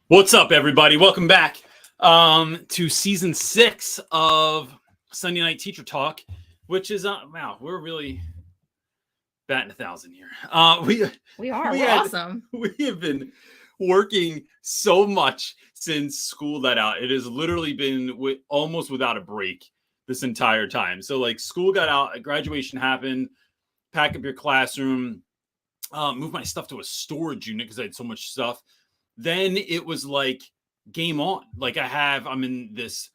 What's up, everybody? Welcome back to season 6 of Sunday Night Teacher Talk, which is wow, we're really batting 1,000 here. We're awesome. We have been working so much since school let out. It has literally been almost without a break this entire time. So like school got out, graduation happened, pack up your classroom, move my stuff to a storage unit because I had so much stuff. Then it was like game on. Like I'm in this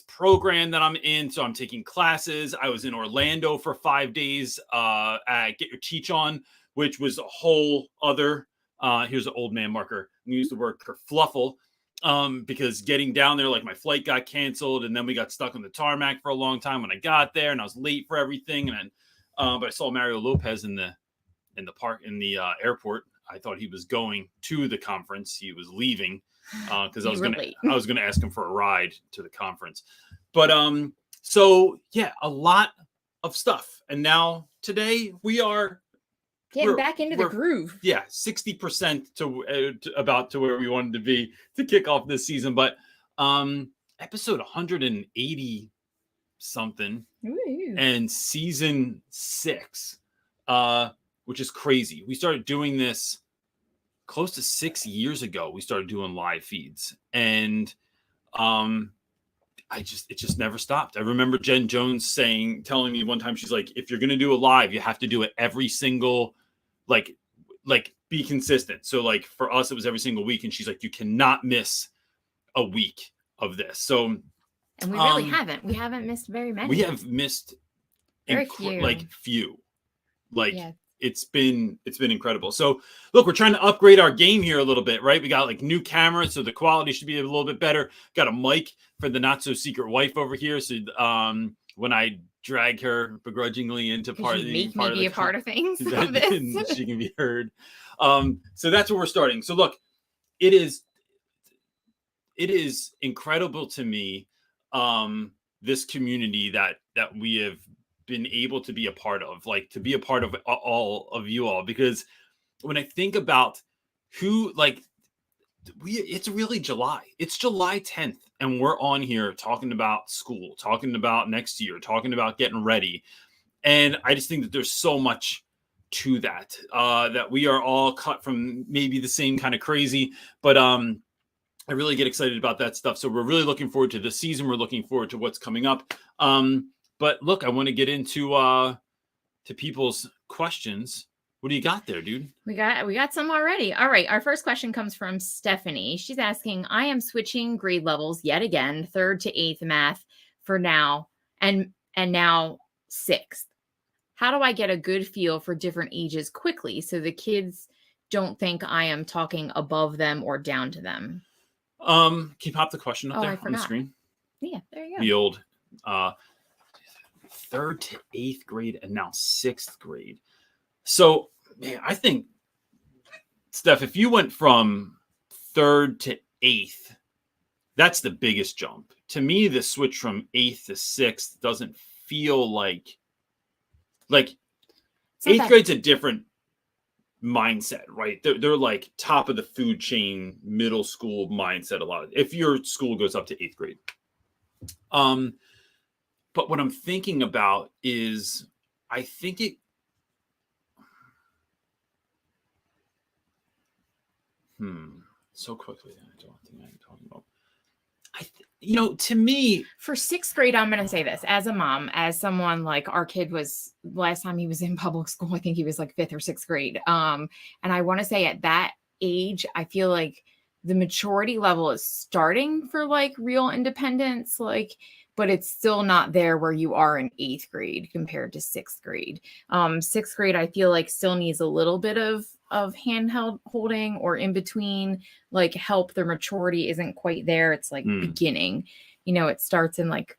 program that I'm in. So I'm taking classes. I was in Orlando for 5 days at Get Your Teach On, which was a whole other, here's an old man marker. I used the word kerfluffle because getting down there, like my flight got canceled and then we got stuck on the tarmac for a long time when I got there and I was late for everything. And then, but I saw Mario Lopez in the airport. I thought he was going to the conference. He was leaving because I was going to ask him for a ride to the conference. But so yeah, a lot of stuff. And now today we are getting back into the groove. Yeah, 60% to where we wanted to be to kick off this season. But episode 180 something and season 6. Which is crazy. We started doing this close to 6 years ago. We started doing live feeds, and it just never stopped. I remember Jen Jones telling me one time, she's like, if you're gonna do a live, you have to do it every single, like be consistent. So like for us, it was every single week, and she's like, you cannot miss a week of this. So, and we really haven't. We haven't missed very many. We have missed few. Yeah. It's been incredible. So look, we're trying to upgrade our game here a little bit, right? We got like new cameras, so the quality should be a little bit better. Got a mic for the not so secret wife over here. So when I drag her begrudgingly into part of things, she can be heard. So that's where we're starting. So look, it is incredible to me, this community that we have been able to be a part of, like to be a part of all of you all, because when I think about who, like, it's really July. It's July 10th, and we're on here talking about school, talking about next year, talking about getting ready. And I just think that there's so much to that, that we are all cut from maybe the same kind of crazy, but I really get excited about that stuff. So we're really looking forward to the season. We're looking forward to what's coming up. But look, I want to get into to people's questions. What do you got there, dude? We got some already. All right. Our first question comes from Stephanie. She's asking, I am switching grade levels yet again, 3rd to 8th math for now, and now 6th. How do I get a good feel for different ages quickly so the kids don't think I am talking above them or down to them? Can you pop the question up there on the screen? Yeah, there you go. The old 3rd to 8th grade and now 6th grade. So, man, I think, Steph, if you went from 3rd to 8th, that's the biggest jump. To me, the switch from 8th to 6th doesn't feel like 8th grade's a different mindset, right? They're like top of the food chain, middle school mindset a lot. If your school goes up to 8th grade. But what I'm thinking about is, I think so quickly. I don't think I'm talking about. To me, for 6th grade, I'm going to say this as a mom, as someone like our kid was last time he was in public school. I think he was like 5th or 6th grade. And I want to say at that age, I feel like the maturity level is starting for like real independence, but it's still not there where you are in 8th grade compared to 6th grade. 6th grade, I feel like still needs a little bit of handheld holding or in between, like help. Their maturity isn't quite there. It's like beginning, it starts in like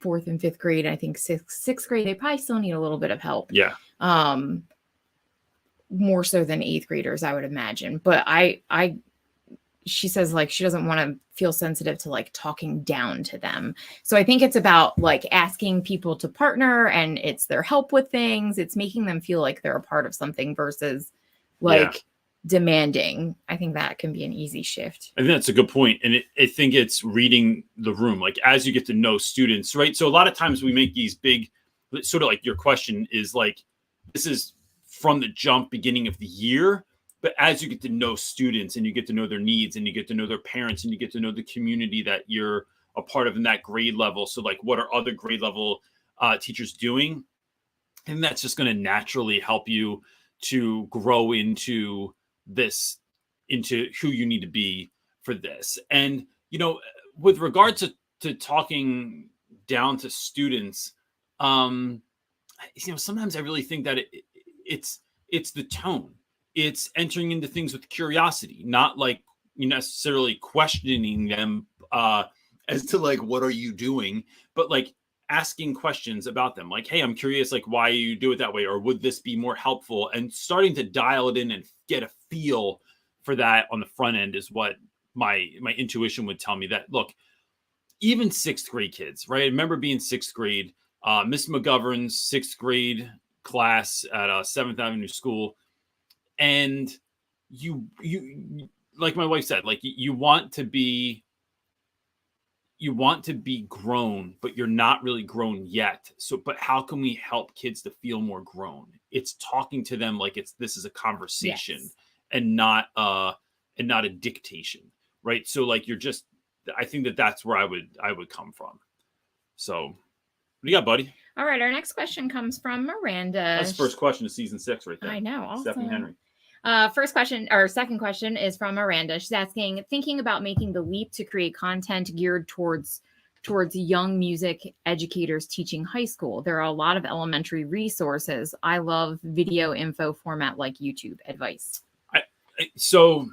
4th and 5th grade. I think 6th grade, they probably still need a little bit of help. Yeah. More so than 8th graders, I would imagine. But she says like she doesn't want to feel sensitive to like talking down to them. So I think it's about like asking people to partner, and it's their help with things. It's making them feel like they're a part of something versus like demanding. I think that can be an easy shift. I think that's a good point. And I think it's reading the room, like as you get to know students, right? So a lot of times we make these big, sort of like your question is like, this is from the jump beginning of the year. But as you get to know students and you get to know their needs and you get to know their parents and you get to know the community that you're a part of in that grade level. So like, what are other grade level teachers doing? And that's just going to naturally help you to grow into this, into who you need to be for this. And, you know, with regard to talking down to students, you know, sometimes I really think that it's the tone. It's entering into things with curiosity, not like you necessarily questioning them as to like, what are you doing? But like asking questions about them. Like, hey, I'm curious, like, why you do it that way? Or would this be more helpful? And starting to dial it in and get a feel for that on the front end is what my intuition would tell me. That, look, even sixth grade kids, right? I remember being sixth grade, Miss McGovern's sixth grade class at 7th Avenue School. And you like my wife said, like you want to be grown, but you're not really grown yet. So, but how can we help kids to feel more grown? It's talking to them like this is a conversation. Yes. and not a dictation, right? So like I think that's where I would come from. So what do you got, buddy? All right, our next question comes from Miranda. That's the first question of season 6 right there. I know. Awesome. Stephanie Henry. Second question is from Miranda. She's asking, thinking about making the leap to create content geared towards young music educators teaching high school. There are a lot of elementary resources. I love video info format like YouTube. Advice. So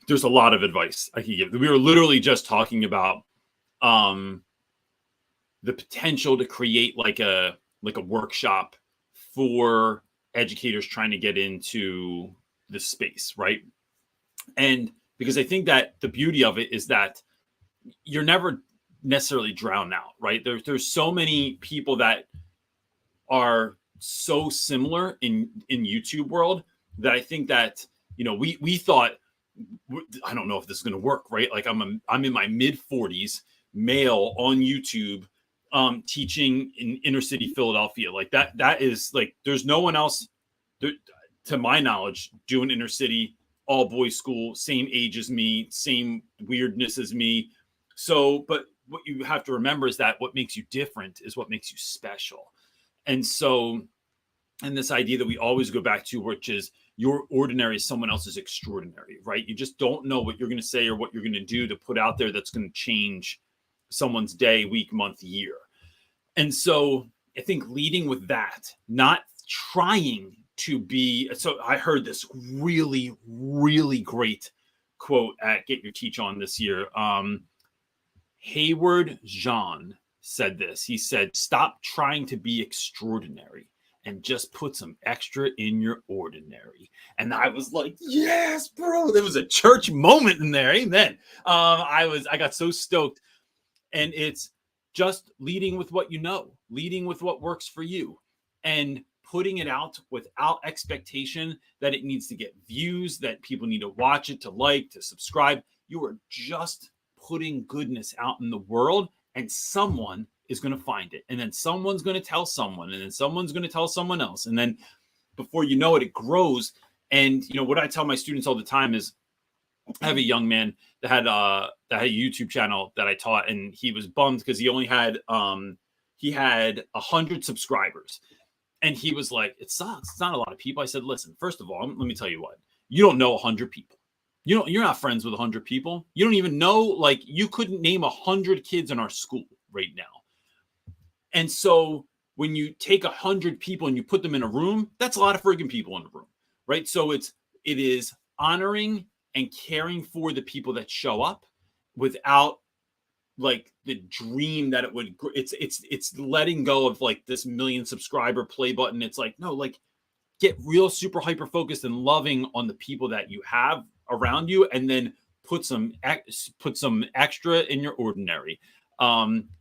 there's a lot of advice I can give. We were literally just talking about the potential to create like a workshop for educators trying to get into the space, right? And because I think that the beauty of it is that you're never necessarily drowned out, right? There's so many people that are so similar in YouTube world that I think that, you know, we thought, I don't know if this is going to work, right? Like I'm in my mid 40s, male on YouTube, teaching in inner city Philadelphia. Like that is like, there's no one else there, to my knowledge, doing inner city, all boys school, same age as me, same weirdness as me. So, but what you have to remember is that what makes you different is what makes you special. And so, and this idea that we always go back to, which is your ordinary is someone else's extraordinary, right? You just don't know what you're going to say or what you're going to do to put out there that's going to change someone's day, week, month, year. And so I think leading with that, not trying to be, so I heard this really, really great quote at Get Your Teach On this year. Hayward Jean said this. He said, stop trying to be extraordinary and just put some extra in your ordinary. And I was like, yes, bro. There was a church moment in there. Amen. I got so stoked. And it's just leading with what you know, leading with what works for you, and putting it out without expectation that it needs to get views, that people need to watch it, to like, to subscribe. You are just putting goodness out in the world, and someone is going to find it. And then someone's going to tell someone, and then someone's going to tell someone else. And then before you know it, it grows. And, you know, what I tell my students all the time is, I have a young man that had a YouTube channel that I taught, and he was bummed because he only had 100 subscribers. And he was like, it sucks. It's not a lot of people. I said, listen, first of all, let me tell you what, you don't know 100 people. You're not friends with 100 people. You don't even know, like, you couldn't name 100 kids in our school right now. And so when you take 100 people and you put them in a room, that's a lot of friggin' people in a room, right? So it is honoring and caring for the people that show up without like the dream that it would, it's letting go of like this 1 million subscriber play button. It's like, no, like get real super hyper focused and loving on the people that you have around you, and then put some extra in your ordinary.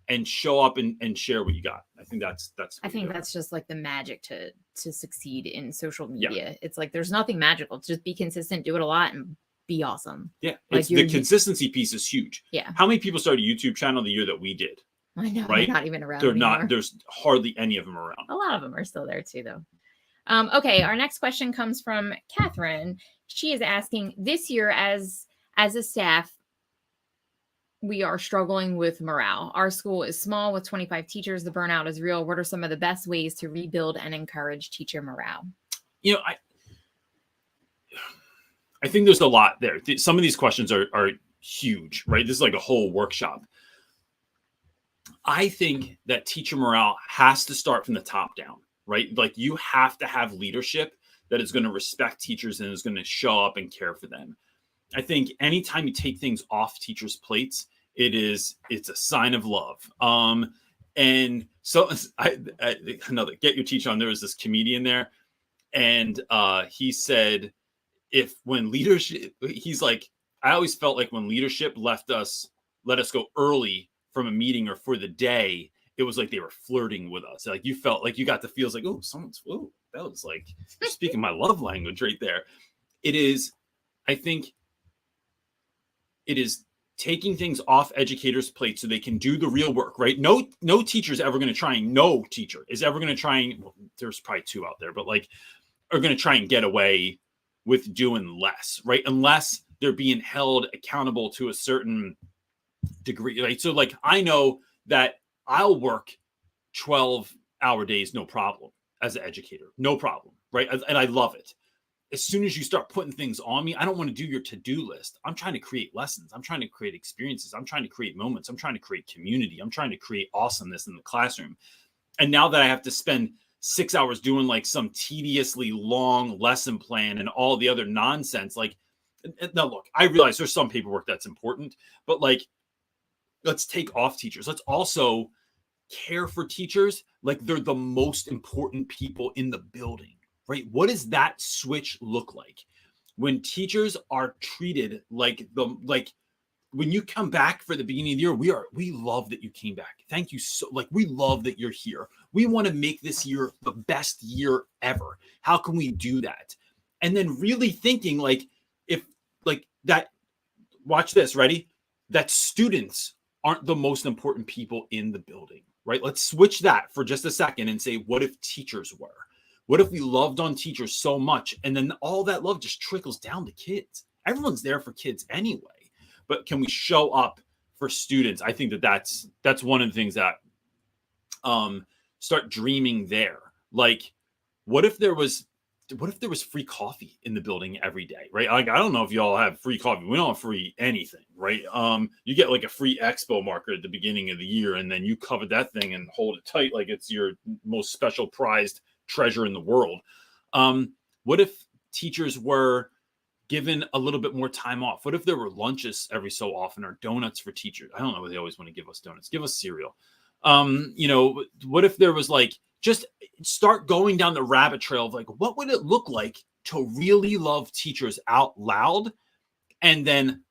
and show up and share what you got. I think that's I think that's just like the magic to succeed in social media. Yeah. It's like there's nothing magical. Just be consistent, do it a lot, and be awesome. Yeah, like the consistency piece is huge. Yeah. How many people started a YouTube channel the year that we did? I know, right? They're not even around They're anymore. not. There's hardly any of them around. A lot of them are still there too, though. Okay, our next question comes from Catherine. She is asking, this year as a staff, we are struggling with morale. Our school is small with 25 teachers. The burnout is real. What are some of the best ways to rebuild and encourage teacher morale? You know, I think there's a lot there. Some of these questions are huge, right? This is like a whole workshop. I think that teacher morale has to start from the top down, right? Like you have to have leadership that is going to respect teachers and is going to show up and care for them. I think anytime you take things off teachers' plates, it's a sign of love. And so another get your teacher on. There was this comedian there, and he said, he's like, I always felt like when leadership let us go early from a meeting or for the day, it was like they were flirting with us. Like you felt like you got the feels like, that was like you're speaking my love language right there. I think it is taking things off educators' plates so they can do the real work, right? No teacher is ever going to try and well, there's probably two out there, but like are going to try and get away with doing less, right? Unless they're being held accountable to a certain degree, right? So like I know that I'll work 12-hour days, no problem, as an educator, no problem, right? And I love it. As soon as you start putting things on me, I don't want to do your to-do list. I'm trying to create lessons. I'm trying to create experiences. I'm trying to create moments. I'm trying to create community. I'm trying to create awesomeness in the classroom. And now that I have to spend 6 hours doing like some tediously long lesson plan and all the other nonsense, like, now look, I realize there's some paperwork that's important, but like, let's take off teachers. Let's also care for teachers like they're the most important people in the building. Right? What does that switch look like when teachers are treated like when you come back for the beginning of the year? We love that you came back. Thank you so we love that you're here. We want to make this year the best year ever. How can we do that? And then really thinking watch this, ready? That students aren't the most important people in the building, right? Let's switch that for just a second and say, what if teachers were? What if we loved on teachers so much and then all that love just trickles down to kids? Everyone's there for kids anyway, but can we show up for students? I think that's one of the things that start dreaming there. Like, what if there was free coffee in the building every day, right? Like, I don't know if y'all have free coffee. We don't have free anything, right? You get like a free expo marker at the beginning of the year, and then you cover that thing and hold it tight like it's your most special prized treasure in the world. What if teachers were given a little bit more time off? What if there were lunches every so often or donuts for teachers? I don't know if they always want to give us donuts. Give us cereal. What if there was like, just start going down the rabbit trail of like, what would it look like to really love teachers out loud? And then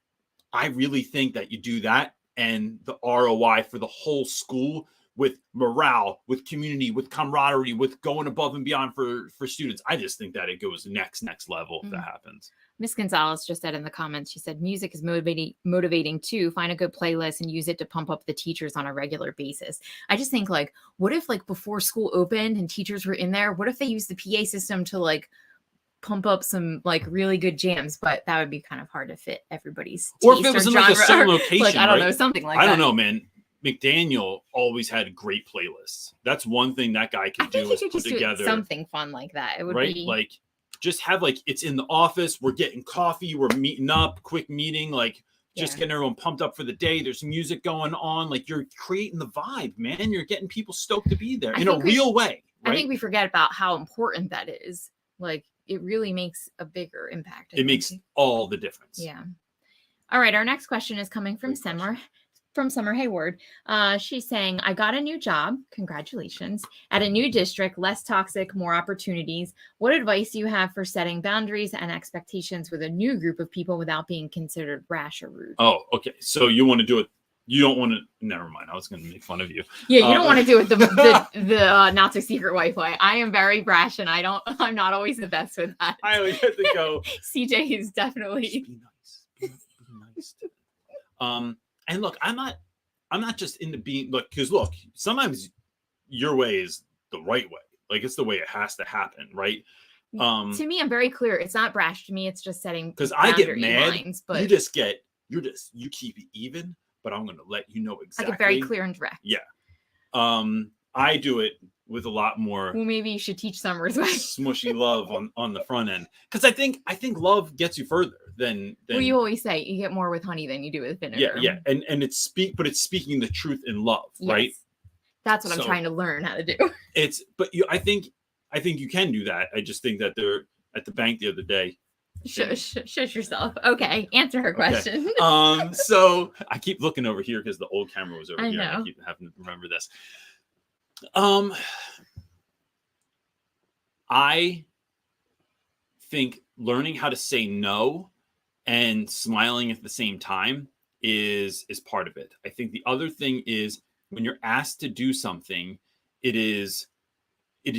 I really think that you do that and the ROI for the whole school with morale, with community, with camaraderie, with going above and beyond for students. I just think that it goes next level if that happens. Miss Gonzalez just said in the comments, she said, music is motivating too. Find a good playlist and use it to pump up the teachers on a regular basis. I just think like, what if like before school opened and teachers were in there, what if they used the PA system to like pump up some like really good jams? But that would be kind of hard to fit everybody's taste. Or if it was in like a certain location, like, I don't know, something like that. I don't know, man. McDaniel always had great playlists. That's one thing that guy could do is put together something fun like that. It would be like just have like, it's in the office, we're getting coffee, we're meeting up, quick meeting, like just getting everyone pumped up for the day. There's music going on, like you're creating the vibe, man. You're getting people stoked to be there in a real way. Right? I think we forget about how important that is. Like it really makes a bigger impact. It makes all the difference. Yeah. All right. Our next question is coming from Summer Hayward. She's saying, I got a new job. Congratulations. At a new district, less toxic, more opportunities. What advice do you have for setting boundaries and expectations with a new group of people without being considered rash or rude? Oh, okay. So you want to do it You don't want to. Never mind. I was going to make fun of you. Yeah, you don't want to do it the not so secret wife way. I am very brash, and I'm not always the best with that. I always have to go. CJ is definitely. Just be nice. Be nice. To them. And look, I'm not just into being because look, sometimes your way is the right way. Like it's the way it has to happen, right? To me, I'm very clear. It's not brash to me. It's just setting because I get mad. Lines, but you keep it even, but I'm going to let you know exactly. I get very clear and direct. Yeah. I do it with a lot more. Well, maybe you should teach Summers way. Smushy love on the front end, because I think love gets you further than. Well, you always say you get more with honey than you do with vinegar. Yeah, and it's speaking the truth in love, yes. Right? That's what I'm trying to learn how to do. I think you can do that. I just think that they're at the bank the other day. Shush yourself. Okay, answer her question. Okay. So I keep looking over here because the old camera was over here. And I keep having to remember this. I think learning how to say no and smiling at the same time is part of it. I think the other thing is when you're asked to do something, it is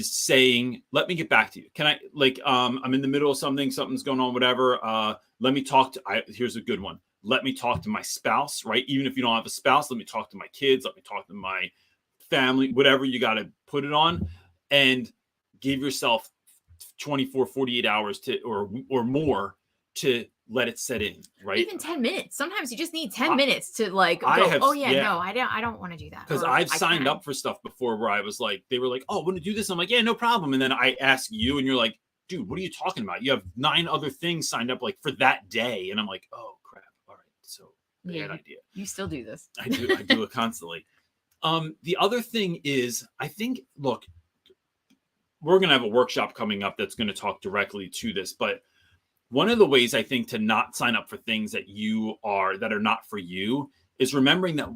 saying, let me get back to you. Can I, I'm in the middle of something's going on, whatever. Let me talk here's a good one. Let me talk to my spouse, right? Even if you don't have a spouse, let me talk to my kids. Let me talk to my family, whatever you got to put it on, and give yourself 24, 48 hours or more to let it set in, right? Even 10 minutes. Sometimes you just need 10 minutes to I don't want to do that. Because I've signed up for stuff before where I was like, they were like, oh, want to do this? I'm like, yeah, no problem. And then I ask you and you're like, dude, what are you talking about? You have 9 other things signed up for that day. And I'm like, oh crap. All right. So bad idea. You still do this. I do it constantly. The other thing is, I think, look, we're going to have a workshop coming up that's going to talk directly to this, but one of the ways I think to not sign up for things that are not for you is remembering that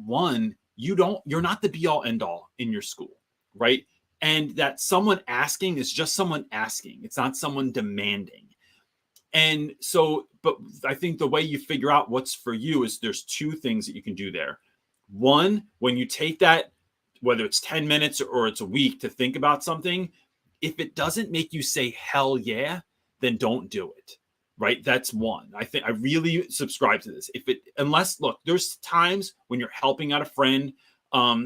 you're not the be all end all in your school, right? And that someone asking is just someone asking. It's not someone demanding. And so, but I think the way you figure out what's for you is there's 2 things that you can do there. One, when you take that, whether it's 10 minutes or it's a week to think about something, if it doesn't make you say, hell yeah, then don't do it. Right. That's one. I think I really subscribe to this. Look, there's times when you're helping out a friend.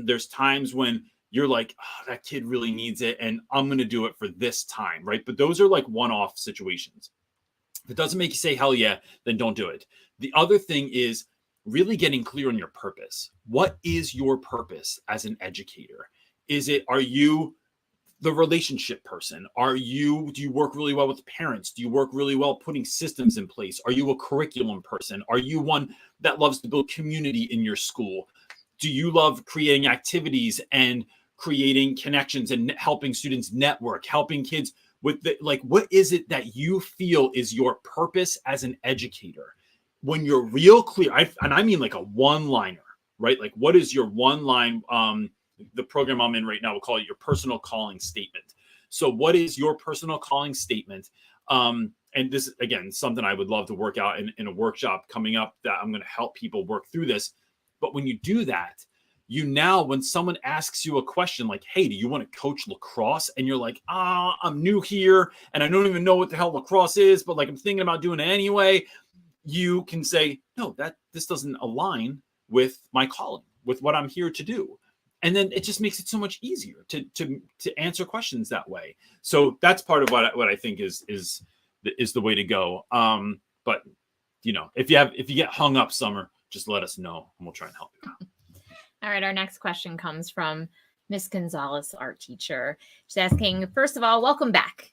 There's times when you're like, oh, that kid really needs it, and I'm going to do it for this time. Right. But those are like one-off situations. If it doesn't make you say, hell yeah, then don't do it. The other thing is really getting clear on your purpose. What is your purpose as an educator? Are you the relationship person? Do you work really well with parents? Do you work really well putting systems in place? Are you a curriculum person? Are you one that loves to build community in your school? Do you love creating activities and creating connections and helping students network, helping kids with what is it that you feel is your purpose as an educator? When you're real clear, and I mean like a one-liner, right? Like what is your one line? The program I'm in right now, we'll call it your personal calling statement. So what is your personal calling statement? And this is, again, something I would love to work out in a workshop coming up that I'm going to help people work through this. But when you do that, when someone asks you a question like, hey, do you want to coach lacrosse? And you're like, I'm new here and I don't even know what the hell lacrosse is, but I'm thinking about doing it anyway. You can say, no, this doesn't align with my calling, with what I'm here to do. And then it just makes it so much easier to answer questions that way. So that's part of what I think is the way to go. But if you get hung up, Summer, just let us know and we'll try and help you out. All right. Our next question comes from Miss Gonzalez, art teacher. She's asking, first of all, welcome back.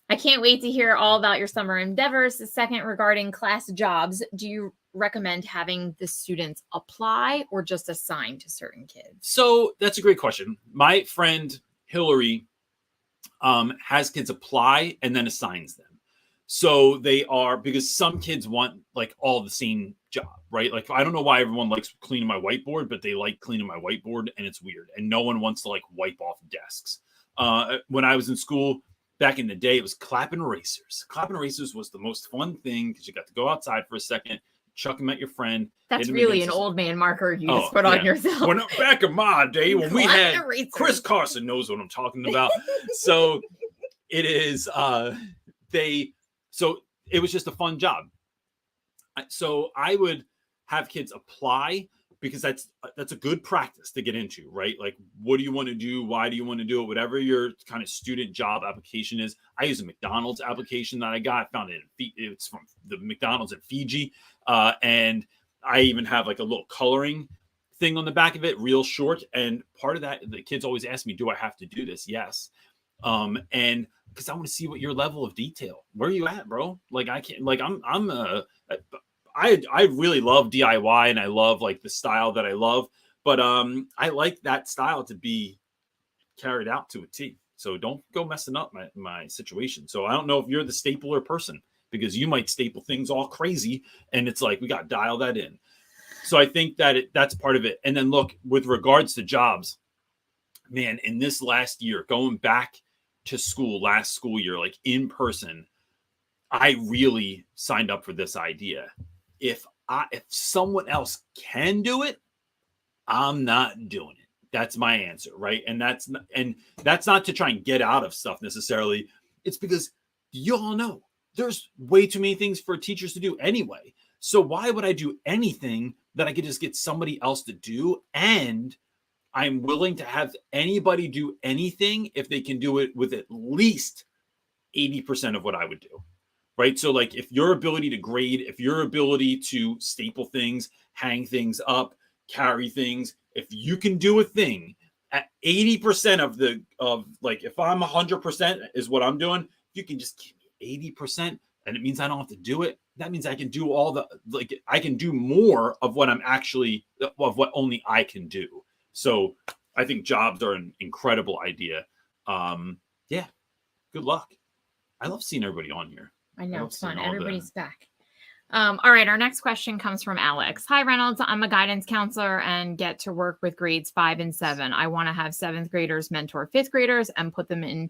I can't wait to hear all about your summer endeavors. Second, regarding class jobs, do you recommend having the students apply or just assign to certain kids? So that's a great question. My friend Hillary has kids apply and then assigns them. So because some kids want all the same job, right? I don't know why everyone likes cleaning my whiteboard, but they like cleaning my whiteboard and it's weird. And no one wants to wipe off desks. When I was in school back in the day, it was clapping erasers. Clapping erasers was the most fun thing because you got to go outside for a second, chuck them at your friend. That's really an old man marker you just put on yourself. When back in my day, when we had Chris Carson knows what I'm talking about. So it is, so it was just a fun job. So I would have kids apply because that's a good practice to get into, right? Like, what do you want to do? Why do you want to do it? Whatever your kind of student job application is. I use a McDonald's application that I got. I found it's from the McDonald's in Fiji. And I even have like a little coloring thing on the back of it, real short. And part of that, the kids always ask me, do I have to do this? Yes. And because I want to see what your level of detail, where are you at, bro? Like I can't, like I really love DIY and I love like the style that I love, but I like that style to be carried out to a T. So don't go messing up my situation. So I don't know if you're the stapler person, because you might staple things all crazy and it's like, we got to dial that in. So I think that that's part of it. And then look, with regards to jobs, man, in this last year, going back to school, last school year, like in person, I really signed up for this idea. If someone else can do it, I'm not doing it. That's my answer, right? And that's not to try and get out of stuff necessarily. It's because you all know there's way too many things for teachers to do anyway. So why would I do anything that I could just get somebody else to do? And I'm willing to have anybody do anything if they can do it with at least 80% of what I would do. Right. So like if your ability to grade, if your ability to staple things, hang things up, carry things, if you can do a thing at 80% of like, if I'm 100% is what I'm doing, you can just give me 80% and it means I don't have to do it. That means I can do I can do more of what of what only I can do. So I think jobs are an incredible idea. Yeah. Good luck. I love seeing everybody on here. I know, it's fun. Everybody's back. All right. Our next question comes from Alex. Hi, Reynolds. I'm a guidance counselor and get to work with grades 5 and 7. I want to have 7th graders mentor 5th graders and put them in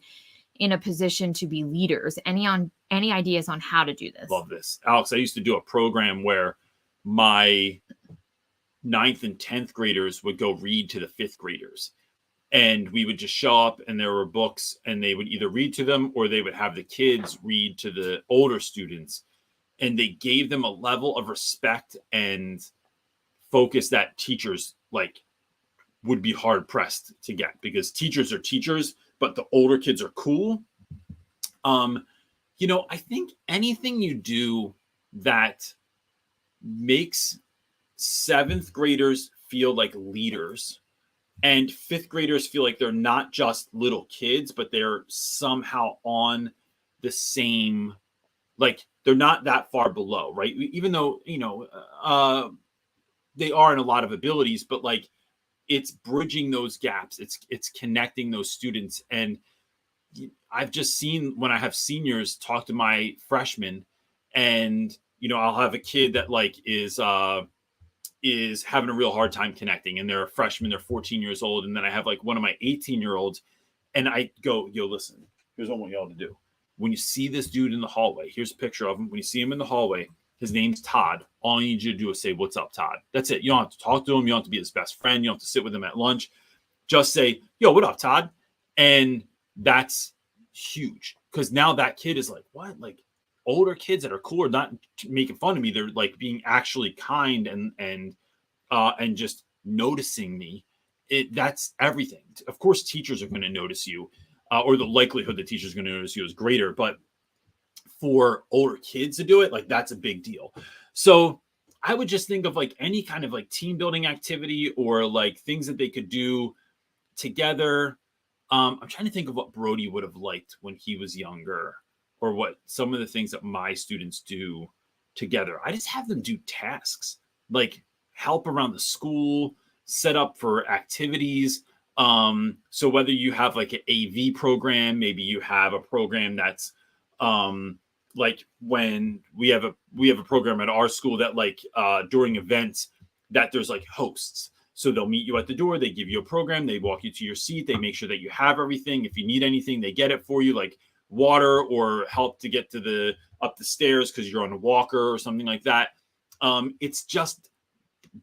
a position to be leaders. Any ideas on how to do this? Love this. Alex, I used to do a program where my 9th and 10th graders would go read to the 5th graders. And we would just show up and there were books and they would either read to them or they would have the kids read to the older students. And they gave them a level of respect and focus that teachers like would be hard pressed to get, because teachers are teachers, but the older kids are cool. I think anything you do that makes 7th graders feel like leaders and 5th graders feel like they're not just little kids, but they're somehow on the same, like they're not that far below, right? Even though, they are in a lot of abilities, but like it's bridging those gaps. It's connecting those students. And I've just seen when I have seniors talk to my freshmen and, I'll have a kid that like is having a real hard time connecting and they're a freshman, they're 14 years old. And then I have like one of my 18-year-olds and I go, yo, listen, here's what I want y'all to do. When you see this dude in the hallway, here's a picture of him. When you see him in the hallway, his name's Todd. All I need you to do is say, what's up, Todd? That's it. You don't have to talk to him. You don't have to be his best friend. You don't have to sit with him at lunch. Just say, yo, what up, Todd? And that's huge because now that kid is like, what? Like older kids that are cool are not making fun of me. They're like being actually kind and just noticing me. That's everything. Of course, teachers are going to notice you, or the likelihood that teachers are going to notice you is greater. But for older kids to do it, like that's a big deal. So I would just think of like any kind of like team building activity or like things that they could do together. I'm trying to think of what Brody would have liked when he was younger, or what some of the things that my students do together. I just have them do tasks like help around the school, set up for activities. So whether you have like an AV program, maybe you have a program that's like when we have a program at our school that like during events that there's like hosts. So they'll meet you at the door. They give you a program. They walk you to your seat. They make sure that you have everything. If you need anything, they get it for you, like water or help to get up the stairs because you're on a walker or something like that. It's just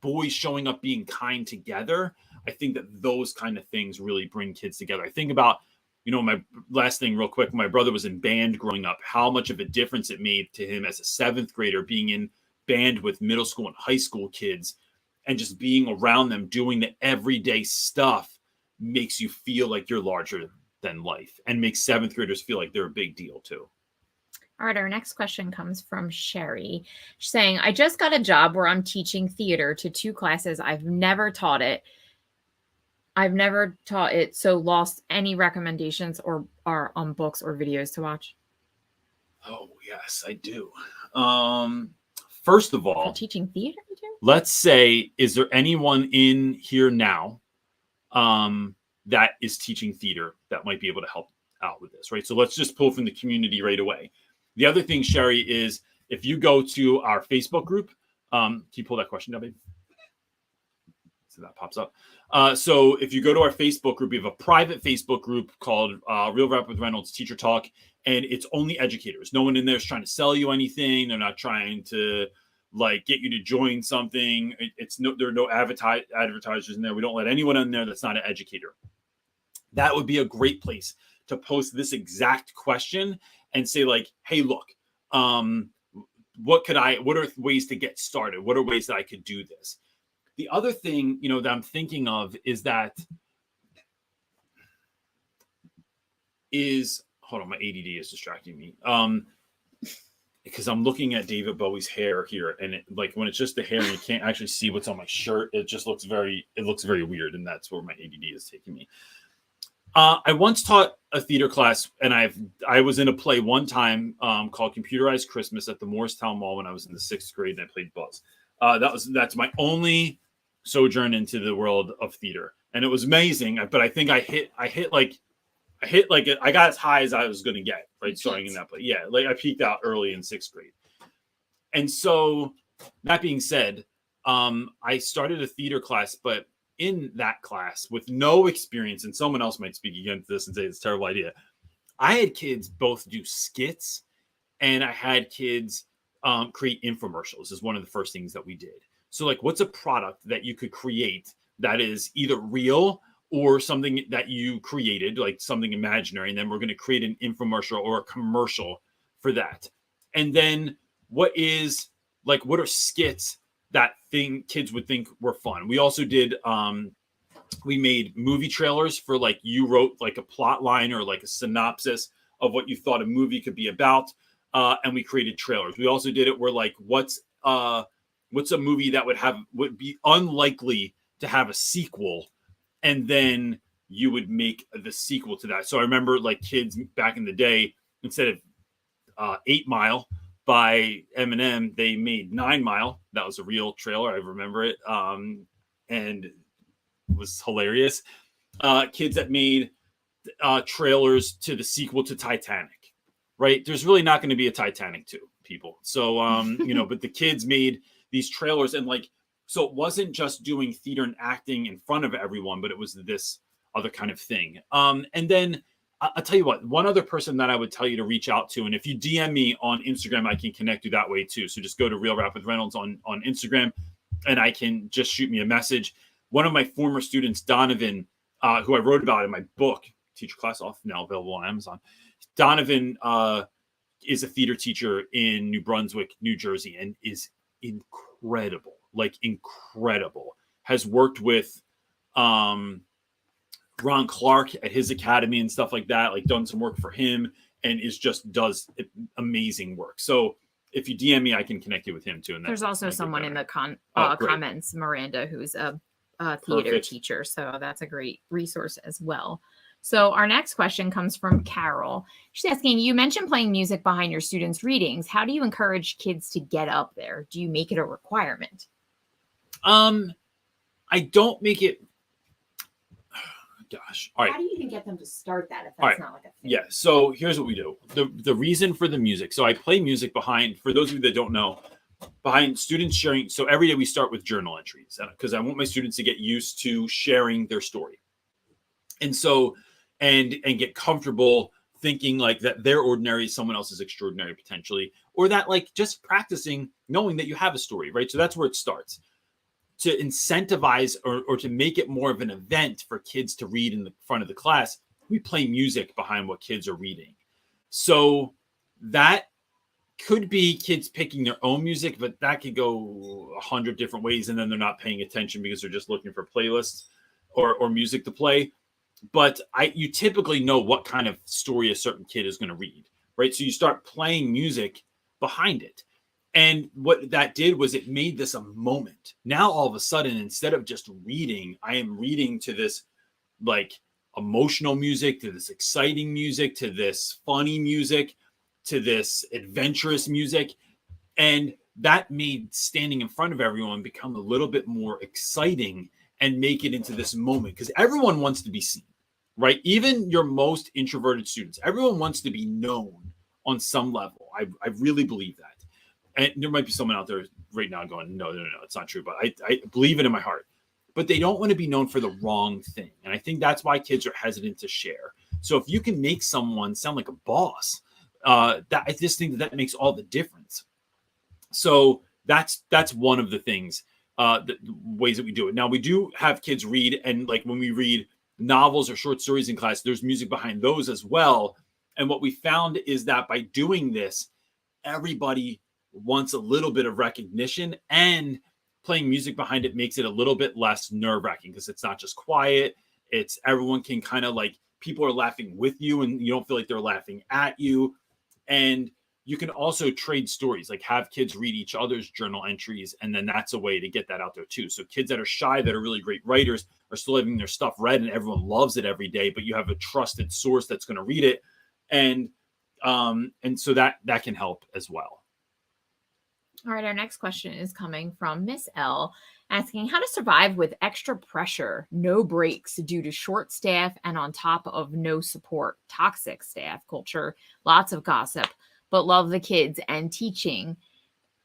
boys showing up, being kind together. I think that those kind of things really bring kids together. I think about, my last thing real quick, my brother was in band growing up, how much of a difference it made to him as a 7th grader being in band with middle school and high school kids, and just being around them doing the everyday stuff makes you feel like you're larger than life, and makes 7th graders feel like they're a big deal too. All right, our next question comes from Sherry. She's saying, I just got a job where I'm teaching theater to 2 classes. I've never taught it. So lost any recommendations or are on books or videos to watch? Oh, yes, I do. First of all, for teaching theater, let's say, is there anyone in here now that is teaching theater that might be able to help out with this, right? So let's just pull from the community right away. The other thing, Sherry, is if you go to our Facebook group, can you pull that question down, babe? So that pops up. So if you go to our Facebook group, we have a private Facebook group called Real Rap with Reynolds Teacher Talk, and it's only educators. No one in there is trying to sell you anything. They're not trying to get you to join something. There are no advertisers in there. We don't let anyone in there that's not an educator. That would be a great place to post this exact question and say, hey, look, what are ways to get started? What are ways that I could do this? The other thing, that I'm thinking of is hold on, my ADD is distracting me. Because I'm looking at David Bowie's hair here, and when it's just the hair and you can't actually see what's on my shirt, it just looks very weird, and that's where my ADD is taking me. I once taught a theater class, and I was in a play one time called Computerized Christmas at the Morristown Mall when I was in the 6th grade, and I played Buzz. That's my only sojourn into the world of theater, and it was amazing. But I think I got as high as I was going to get, right? Starting in that play. Yeah. I peaked out early in 6th grade. And so that being said, I started a theater class, but in that class with no experience, and someone else might speak against this and say it's a terrible idea. I had kids both do skits, and I had kids create infomercials is one of the first things that we did. So what's a product that you could create that is either real or something that you created, something imaginary, and then we're going to create an infomercial or a commercial for that. And then what are skits that kids would think were fun? We also did, we made movie trailers for you wrote a plot line or a synopsis of what you thought a movie could be about. And we created trailers. We also did it where what's a movie that would be unlikely to have a sequel, and then you would make the sequel to that. So I remember kids back in the day, instead of 8 Mile by Eminem, they made 9 Mile. That was a real trailer. I remember it. And it was hilarious. Kids that made trailers to the sequel to Titanic, right? There's really not going to be a Titanic 2, people. So, but the kids made these trailers, and so it wasn't just doing theater and acting in front of everyone, but it was this other kind of thing. And then I'll tell you what, one other person that I would tell you to reach out to, and if you DM me on Instagram, I can connect you that way too. So just go to Real Rap with Reynolds on Instagram, and I can just shoot me a message. One of my former students, Donovan, who I wrote about in my book, Teacher Class Off, now available on Amazon. Donovan is a theater teacher in New Brunswick, New Jersey, and is incredible. Incredible. Has worked with Ron Clark at his academy and stuff like that, done some work for him, and does amazing work. So if you DM me, I can connect you with him too. And there's also someone in the comments, Miranda, who's a theater teacher. So that's a great resource as well. So our next question comes from Carol. She's asking, you mentioned playing music behind your students' readings. How do you encourage kids to get up there? Do you make it a requirement? I don't make it. Gosh. All right. How do you even get them to start that if that's not a thing? Yeah. So here's what we do. The reason for the music. So I play music behind, for those of you that don't know, behind students sharing. So every day we start with journal entries because I want my students to get used to sharing their story. And so, and get comfortable thinking like that they're ordinary, someone else is extraordinary potentially, or that like just practicing knowing that you have a story, right? So that's where it starts. To incentivize or to make it more of an event for kids to read in the front of the class, we play music behind what kids are reading. So that could be kids picking their own music, but that could go 100 different ways. And then they're not paying attention because they're just looking for playlists or music to play. But you typically know what kind of story a certain kid is going to read, right? So you start playing music behind it. And what that did was it made this a moment. Now, all of a sudden, instead of just reading, I am reading to this like emotional music, to this exciting music, to this funny music, to this adventurous music. And that made standing in front of everyone become a little bit more exciting and make it into this moment because everyone wants to be seen, right? Even your most introverted students, everyone wants to be known on some level. I really believe that. And there might be someone out there right now going, no, it's not true. But I believe it in my heart. But they don't want to be known for the wrong thing. And I think that's why kids are hesitant to share. So if you can make someone sound like a boss, I just think that makes all the difference. So that's one of the things, the ways that we do it. Now, we do have kids read. And like when we read novels or short stories in class, there's music behind those as well. And what we found is that by doing this, everybody wants a little bit of recognition, and playing music behind it makes it a little bit less nerve-wracking because it's not just quiet. It's everyone can kind of like, people are laughing with you and you don't feel like they're laughing at you. And you can also trade stories, like have kids read each other's journal entries. And then that's a way to get that out there too. So kids that are shy, that are really great writers, are still having their stuff read and everyone loves it every day, but you have a trusted source that's going to read it. And so that can help as well. All right, our next question is coming from Miss L, asking how to survive with extra pressure, no breaks due to short staff, and on top of no support, toxic staff culture, lots of gossip, but love the kids and teaching.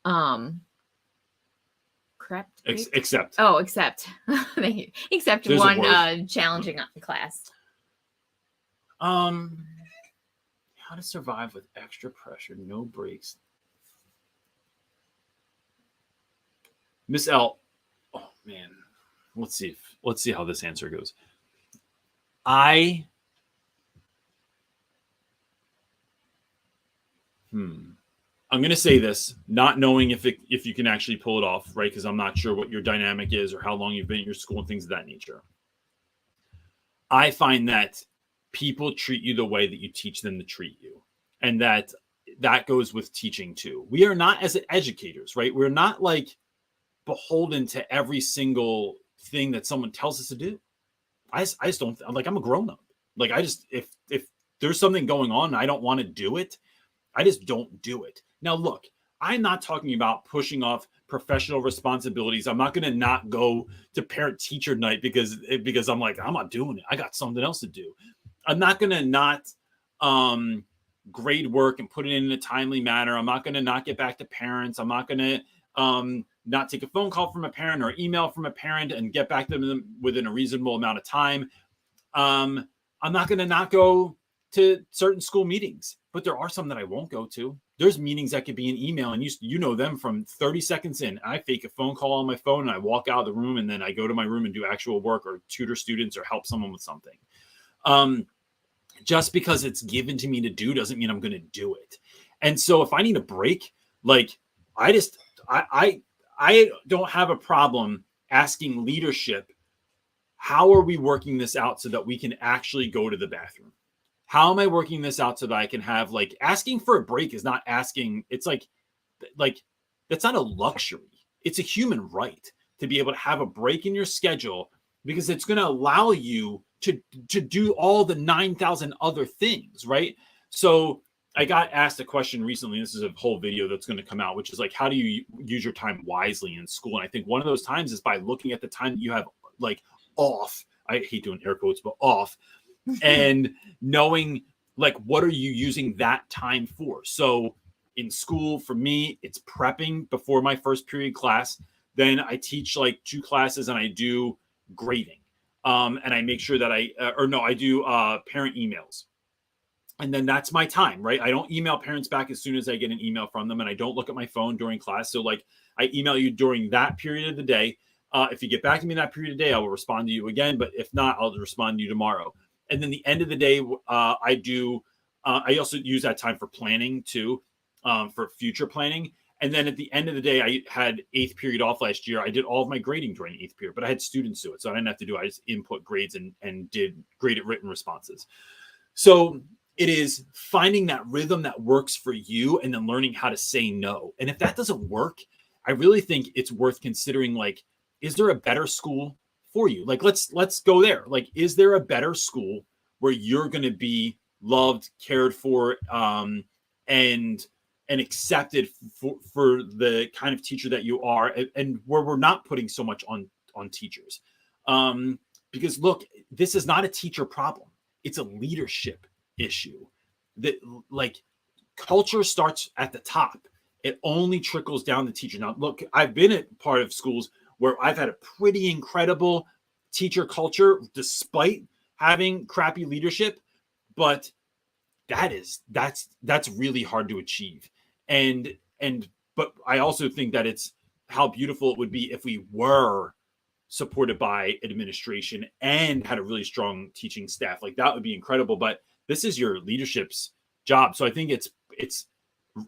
Correct? Except. Oh, except. Thank you. Except There's one challenging class. How to survive with extra pressure, no breaks. Miss L, oh man, let's see how this answer goes. I'm going to say this, not knowing if you can actually pull it off, right? Because I'm not sure what your dynamic is or how long you've been at your school and things of that nature. I find that people treat you the way that you teach them to treat you, and that goes with teaching too. We are not, as educators, right? We're not like beholden to every single thing that someone tells us to do. I just don't, I'm like, I'm a grown up. Like if there's something going on and I don't want to do it, I just don't do it. Now, look, I'm not talking about pushing off professional responsibilities. I'm not going to not go to parent teacher night because I'm like, I'm not doing it. I got something else to do. I'm not going to not grade work and put it in a timely manner. I'm not going to not get back to parents. I'm not going to not take a phone call from a parent or email from a parent and get back to them within a reasonable amount of time. I'm not going to not go to certain school meetings, but there are some that I won't go to. There's meetings that could be an email and you know them from 30 seconds in. I fake a phone call on my phone and I walk out of the room and then I go to my room and do actual work or tutor students or help someone with something. Just because it's given to me to do doesn't mean I'm going to do it. And so if I need a break, like I don't have a problem asking leadership, how are we working this out so that we can actually go to the bathroom? How am I working this out so that I can have, like, asking for a break is not asking. It's like that's not a luxury. It's a human right to be able to have a break in your schedule because it's going to allow you to do all the 9,000 other things, right? So I got asked a question recently. This is a whole video that's going to come out, which is like, how do you use your time wisely in school? And I think one of those times is by looking at the time that you have like off. I hate doing air quotes, but off. And knowing like, what are you using that time for? So in school, for me, it's prepping before my first period class. Then I teach like 2 classes and I do grading. And I make sure that I do parent emails. And then that's my time, right? I don't email parents back as soon as I get an email from them, and I don't look at my phone during class. So like I email you during that period of the day. If you get back to me in that period of the day, I will respond to you again. But if not, I'll respond to you tomorrow. And then the end of the day, I also use that time for planning too, for future planning. And then at the end of the day, I had eighth period off last year. I did all of my grading during eighth period, but I had students do it. So I didn't have to do it. I just input grades and did graded written responses. So it is finding that rhythm that works for you and then learning how to say no. And if that doesn't work, I really think it's worth considering, like, is there a better school for you? Like, let's go there. Like, is there a better school where you're going to be loved, cared for, and accepted for the kind of teacher that you are, and where we're not putting so much on teachers? Because look, this is not a teacher problem. It's a leadership issue. That, like, culture starts at the top. It only trickles down to teacher. Now, look, I've been at part of schools where I've had a pretty incredible teacher culture despite having crappy leadership, but that's really hard to achieve. But I also think that it's how beautiful it would be if we were supported by administration and had a really strong teaching staff. Like, that would be incredible. But this is your leadership's job. So I think it's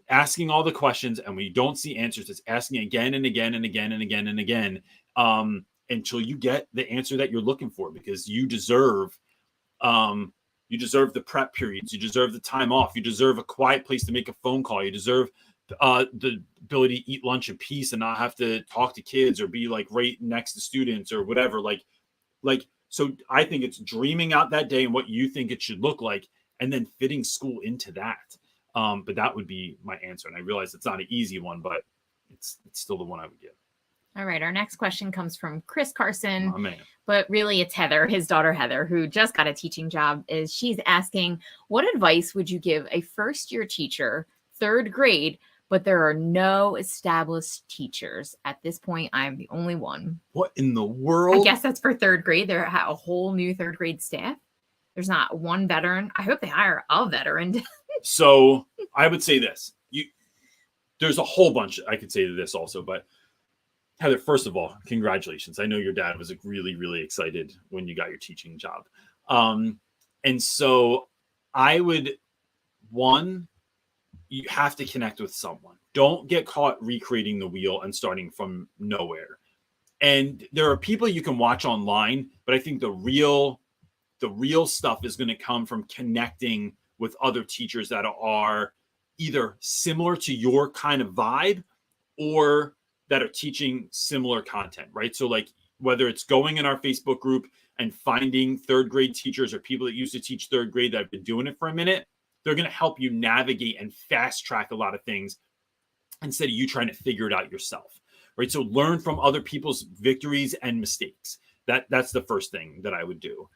asking all the questions, and when you don't see answers, it's asking again and again and again and again and again, until you get the answer that you're looking for, because you deserve the prep periods. You deserve the time off. You deserve a quiet place to make a phone call. You deserve the ability to eat lunch in peace and not have to talk to kids or be like right next to students or whatever. So I think it's dreaming out that day and what you think it should look like, and then fitting school into that. But that would be my answer. And I realize it's not an easy one, but it's still the one I would give. All right. Our next question comes from Chris Carson, Oh, man. but really it's Heather, his daughter Heather, who just got a teaching job. She's asking, what advice would you give a first-year teacher, third grade, but there are no established teachers? At this point, I'm the only one. What in the world? I guess that's for third grade. They're a whole new third grade staff. There's not one veteran. I hope they hire a veteran. So I would say this. There's a whole bunch I could say to this also, but Heather, first of all, congratulations. I know your dad was really, really excited when you got your teaching job. And so I would, you have to connect with someone. Don't get caught recreating the wheel and starting from nowhere. And there are people you can watch online, but I think the real stuff is going to come from connecting with other teachers that are either similar to your kind of vibe or that are teaching similar content, right? So like, whether it's going in our Facebook group and finding third grade teachers or people that used to teach third grade that have been doing it for a minute, they're going to help you navigate and fast track a lot of things instead of you trying to figure it out yourself, right? So learn from other people's victories and mistakes. That's the first thing that I would do.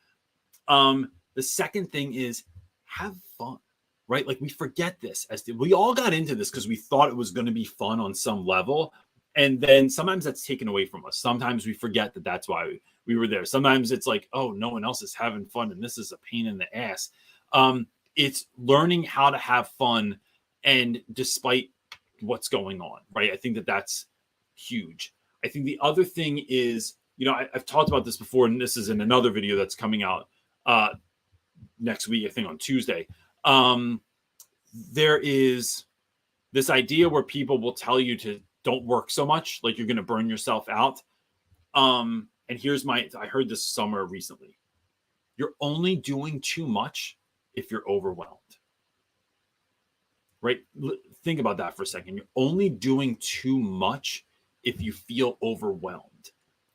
The second thing is have fun, right? Like, we forget this. We all got into this because we thought it was going to be fun on some level. And then sometimes that's taken away from us. Sometimes we forget that that's why we were there. Sometimes it's like, oh, no one else is having fun and this is a pain in the ass. It's learning how to have fun, and despite what's going on, right? I think that that's huge. I think the other thing is, I've talked about this before, and this is in another video that's coming out next week, I think on Tuesday. There is this idea where people will tell you to don't work so much, like you're going to burn yourself out. And I heard this somewhere recently. You're only doing too much if you're overwhelmed, right? Think about that for a second. You're only doing too much if you feel overwhelmed.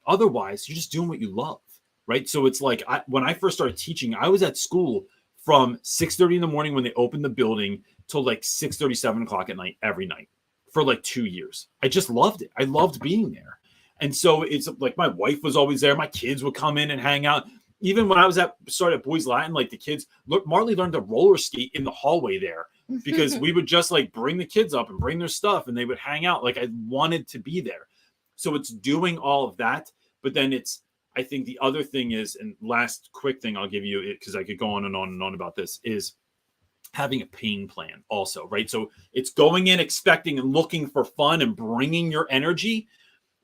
Otherwise, you're just doing what you love, right? So it's like, when I first started teaching, I was at school from 6:30 in the morning when they opened the building till like 6:30, 7 o'clock at night, every night for like 2 years. I just loved it. I loved being there. And so it's like, my wife was always there. My kids would come in and hang out. Even when I was started at Boys Latin, like, the kids, Marley learned to roller skate in the hallway there because we would just like bring the kids up and bring their stuff and they would hang out. Like, I wanted to be there. So it's doing all of that. But then I think the other thing is, and last quick thing I'll give you, because I could go on and on and on about this, is having a pain plan also, right? So it's going in expecting and looking for fun and bringing your energy,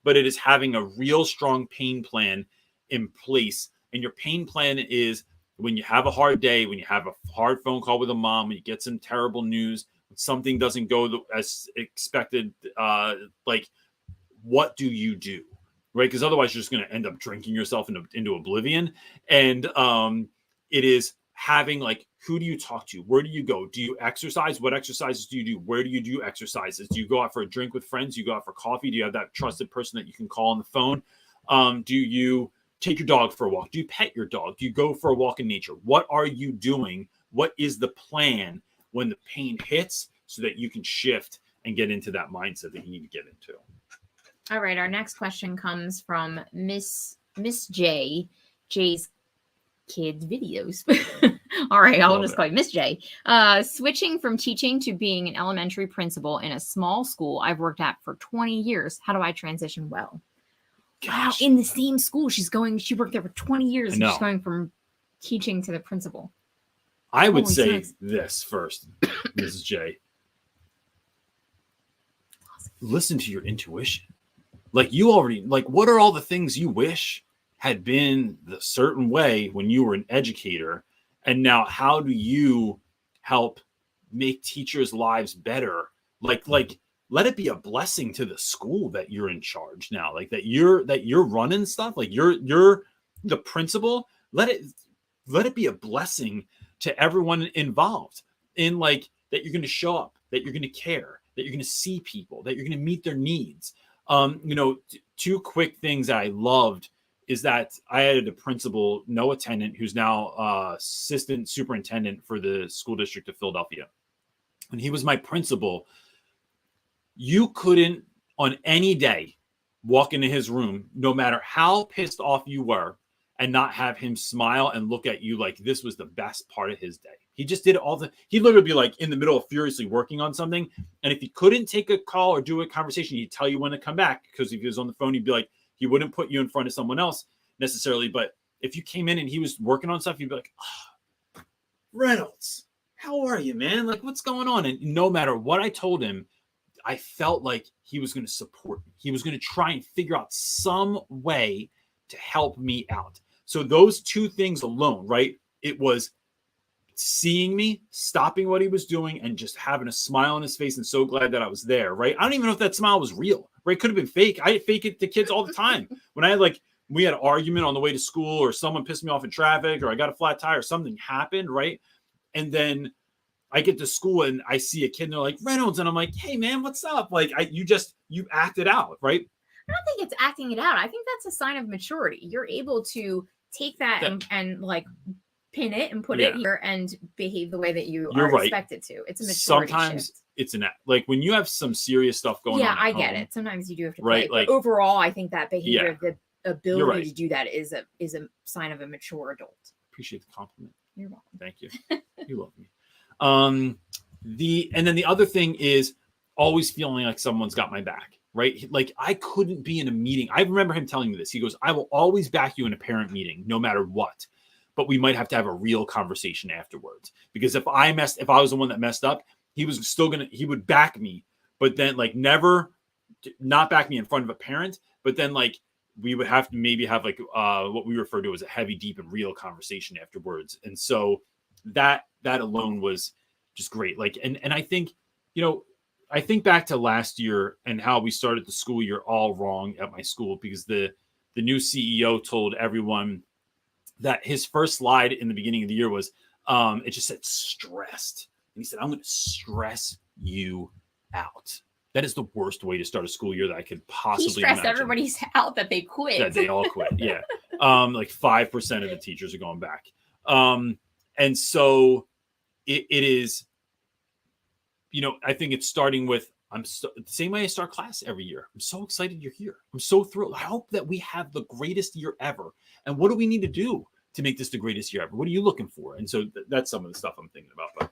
but it is having a real strong pain plan in place. And your pain plan is when you have a hard day, when you have a hard phone call with a mom, when you get some terrible news, when something doesn't go as expected, like what do you do? Right? Because otherwise you're just going to end up drinking yourself into oblivion. And it is having like, who do you talk to? Where do you go? Do you exercise? What exercises do you do? Where do you do exercises? Do you go out for a drink with friends? Do you go out for coffee? Do you have that trusted person that you can call on the phone? Do you take your dog for a walk? Do you pet your dog? Do you go for a walk in nature? What are you doing? What is the plan when the pain hits so that you can shift and get into that mindset that you need to get into? All right. Our next question comes from Miss J. J's kids videos. All right. I'll just call you Miss J. Switching from teaching to being an elementary principal in a small school I've worked at for 20 years. How do I transition well? Gosh. Wow. In the same school. She worked there for 20 years. And she's going from teaching to the principal. I would say this first, Mrs. J. Listen to your intuition. Like you already, like, what are all the things you wish had been the certain way when you were an educator? And now how do you help make teachers' lives better? Like, let it be a blessing to the school that you're in charge now, like that you're running stuff, like you're the principal. Let it be a blessing to everyone involved in like that you're going to show up, that you're going to care, that you're going to see people, that you're going to meet their needs. Two quick things I loved is that I had a principal, no attendant, who's now assistant superintendent for the school district of Philadelphia. When he was my principal, you couldn't on any day walk into his room, no matter how pissed off you were, and not have him smile and look at you like this was the best part of his day. He just did he'd literally be like in the middle of furiously working on something. And if he couldn't take a call or do a conversation, he'd tell you when to come back. Because if he was on the phone, he'd be like, he wouldn't put you in front of someone else necessarily. But if you came in and he was working on stuff, you'd be like, oh, Reynolds, how are you, man? Like, what's going on? And no matter what I told him, I felt like he was going to support me. He was going to try and figure out some way to help me out. So those two things alone, right? It was seeing me, stopping what he was doing, and just having a smile on his face and so glad that I was there, right? I don't even know if that smile was real, right? Could have been fake. I fake it to kids all the time. When we had an argument on the way to school or someone pissed me off in traffic or I got a flat tire or something happened, right? And then I get to school and I see a kid and they're like, Reynolds. And I'm like, hey, man, what's up? Like, you acted out, right? I don't think it's acting it out. I think that's a sign of maturity. You're able to take that and like pin it and put it here and behave the way that you are expected to. It's a maturity Sometimes shift. It's when you have some serious stuff going on. Yeah, I get it. Sometimes you do have to play. But overall, I think that behavior, the ability to do that is a sign of a mature adult. Appreciate the compliment. You're welcome. Thank you. You love me. And then the other thing is always feeling like someone's got my back. Right? Like I couldn't be in a meeting. I remember him telling me this. He goes, I will always back you in a parent meeting, no matter what. But we might have to have a real conversation afterwards. Because if I was the one that messed up, he would back me, but then like never not back me in front of a parent. But then like we would have to maybe have like what we refer to as a heavy, deep, and real conversation afterwards. And so that alone was just great. Like, and I think, I think back to last year and how we started the school year all wrong at my school because the new CEO told everyone that his first slide in the beginning of the year was it just said stressed. And he said, I'm going to stress you out. That is the worst way to start a school year that I could possibly imagine. He stressed everybody out that they quit. That they all quit, yeah. Like 5% of the teachers are going back. And so it is, I think it's starting with, the same way I start class every year. I'm so excited you're here. I'm so thrilled. I hope that we have the greatest year ever. And what do we need to do to make this the greatest year ever? What are you looking for? And so that's some of the stuff I'm thinking about. But.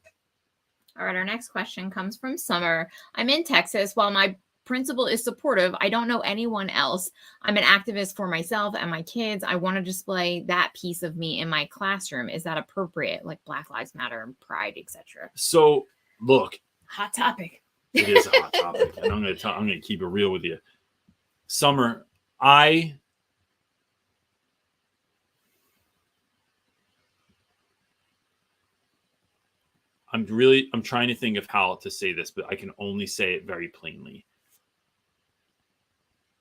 All right. Our next question comes from Summer. I'm in Texas. While my principal is supportive. I don't know anyone else. I'm an activist for myself and my kids. I want to display that piece of me in my classroom. Is that appropriate? Like Black Lives Matter and Pride, etc. So look, hot topic. It is a hot topic, and I'm gonna keep it real with you. Summer, I'm trying to think of how to say this, but I can only say it very plainly.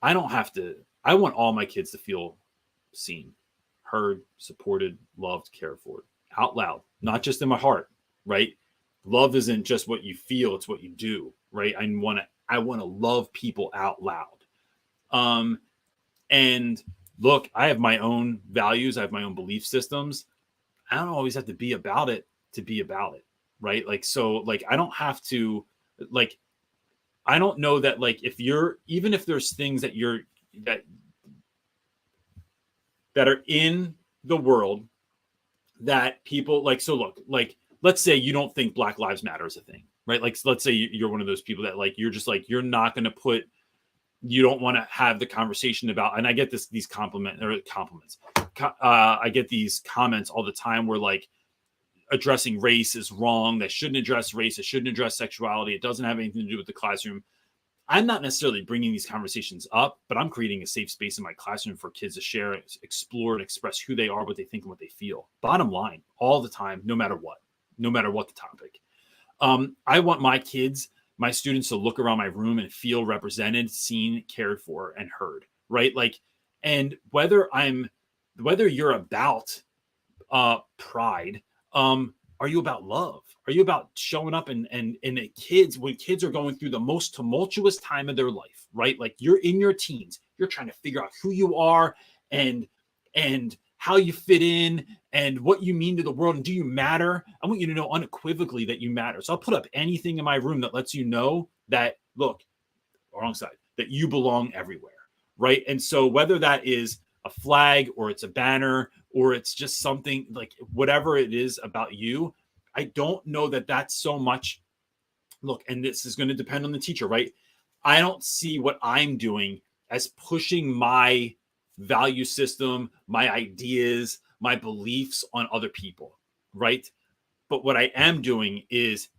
I want all my kids to feel seen, heard, supported, loved, cared for out loud, not just in my heart, right? Love isn't just what you feel, it's what you do, right? I want to love people out loud. And look, I have my own values, I have my own belief systems. I don't always have to be about it to be about it, right? Like, so like, I don't have to, like, I don't know that, like, even if there's things that that are in the world that people like, so look, like, let's say you don't think Black Lives Matter is a thing, right? Like, let's say you're one of those people that like, you're just like, you're not going to you don't want to have the conversation about, and I get these compliments. I get these comments all the time where like addressing race is wrong. They shouldn't address race. It shouldn't address sexuality. It doesn't have anything to do with the classroom. I'm not necessarily bringing these conversations up, but I'm creating a safe space in my classroom for kids to share, explore, and express who they are, what they think, and what they feel. Bottom line, all the time, no matter what the topic. I want my students to look around my room and feel represented, seen, cared for, and heard, right? Like, and whether you're about pride, are you about love? Are you about showing up and when kids are going through the most tumultuous time of their life, right? Like, you're in your teens, you're trying to figure out who you are and how you fit in and what you mean to the world, and do you matter? I want you to know unequivocally that you matter. So I'll put up anything in my room that lets you know that, look, wrong side, that you belong everywhere, right? And so whether that is a flag or it's a banner or it's just something like whatever it is about you, I don't know that that's so much. Look, and this is going to depend on the teacher, right? I don't see what I'm doing as pushing my value system, my ideas, my beliefs on other people, right? But what I am doing is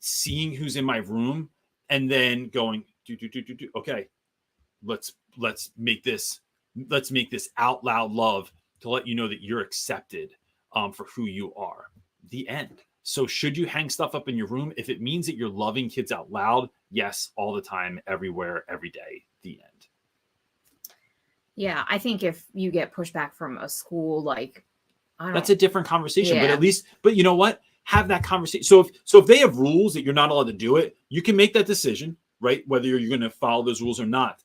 seeing who's in my room and then going, okay, let's make this out loud love to let you know that you're accepted for who you are. The end. So should you hang stuff up in your room? If it means that you're loving kids out loud, yes, all the time, everywhere, every day, the end. Yeah, I think if you get pushback from a school, like, that's a different conversation. Yeah. But you know what? Have that conversation. So if they have rules that you're not allowed to do it, you can make that decision, right? Whether you're going to follow those rules or not.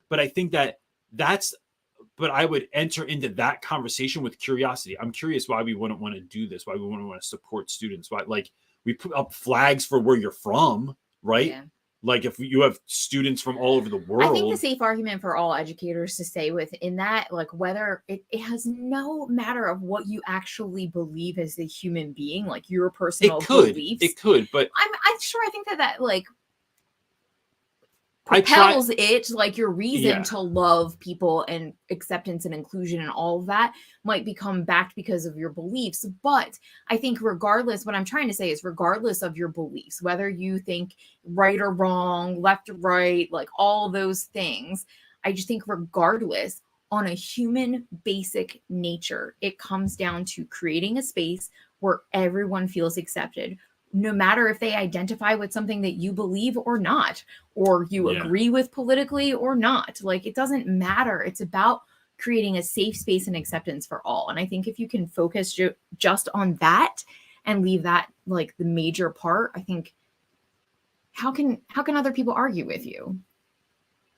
But I think but I would enter into that conversation with curiosity. I'm curious why we wouldn't want to do this, why we wouldn't want to support students, why, like, we put up flags for where you're from, right? Yeah. Like, if you have students from all over the world. I think the safe argument for all educators to stay within that, like, whether it has no matter of what you actually believe as a human being, like your personal beliefs. It could, but I'm sure I think that like propels it, like your reason to love people and acceptance and inclusion and all of that might become backed because of your beliefs. But I think regardless, what I'm trying to say is regardless of your beliefs, whether you think right or wrong, left or right, like all those things, I just think regardless, on a human basic nature, it comes down to creating a space where everyone feels accepted, no matter if they identify with something that you believe or not, or you agree with politically or not. Like, it doesn't matter. It's about creating a safe space and acceptance for all. And I think if you can focus just on that and leave that like the major part, I think how can other people argue with you?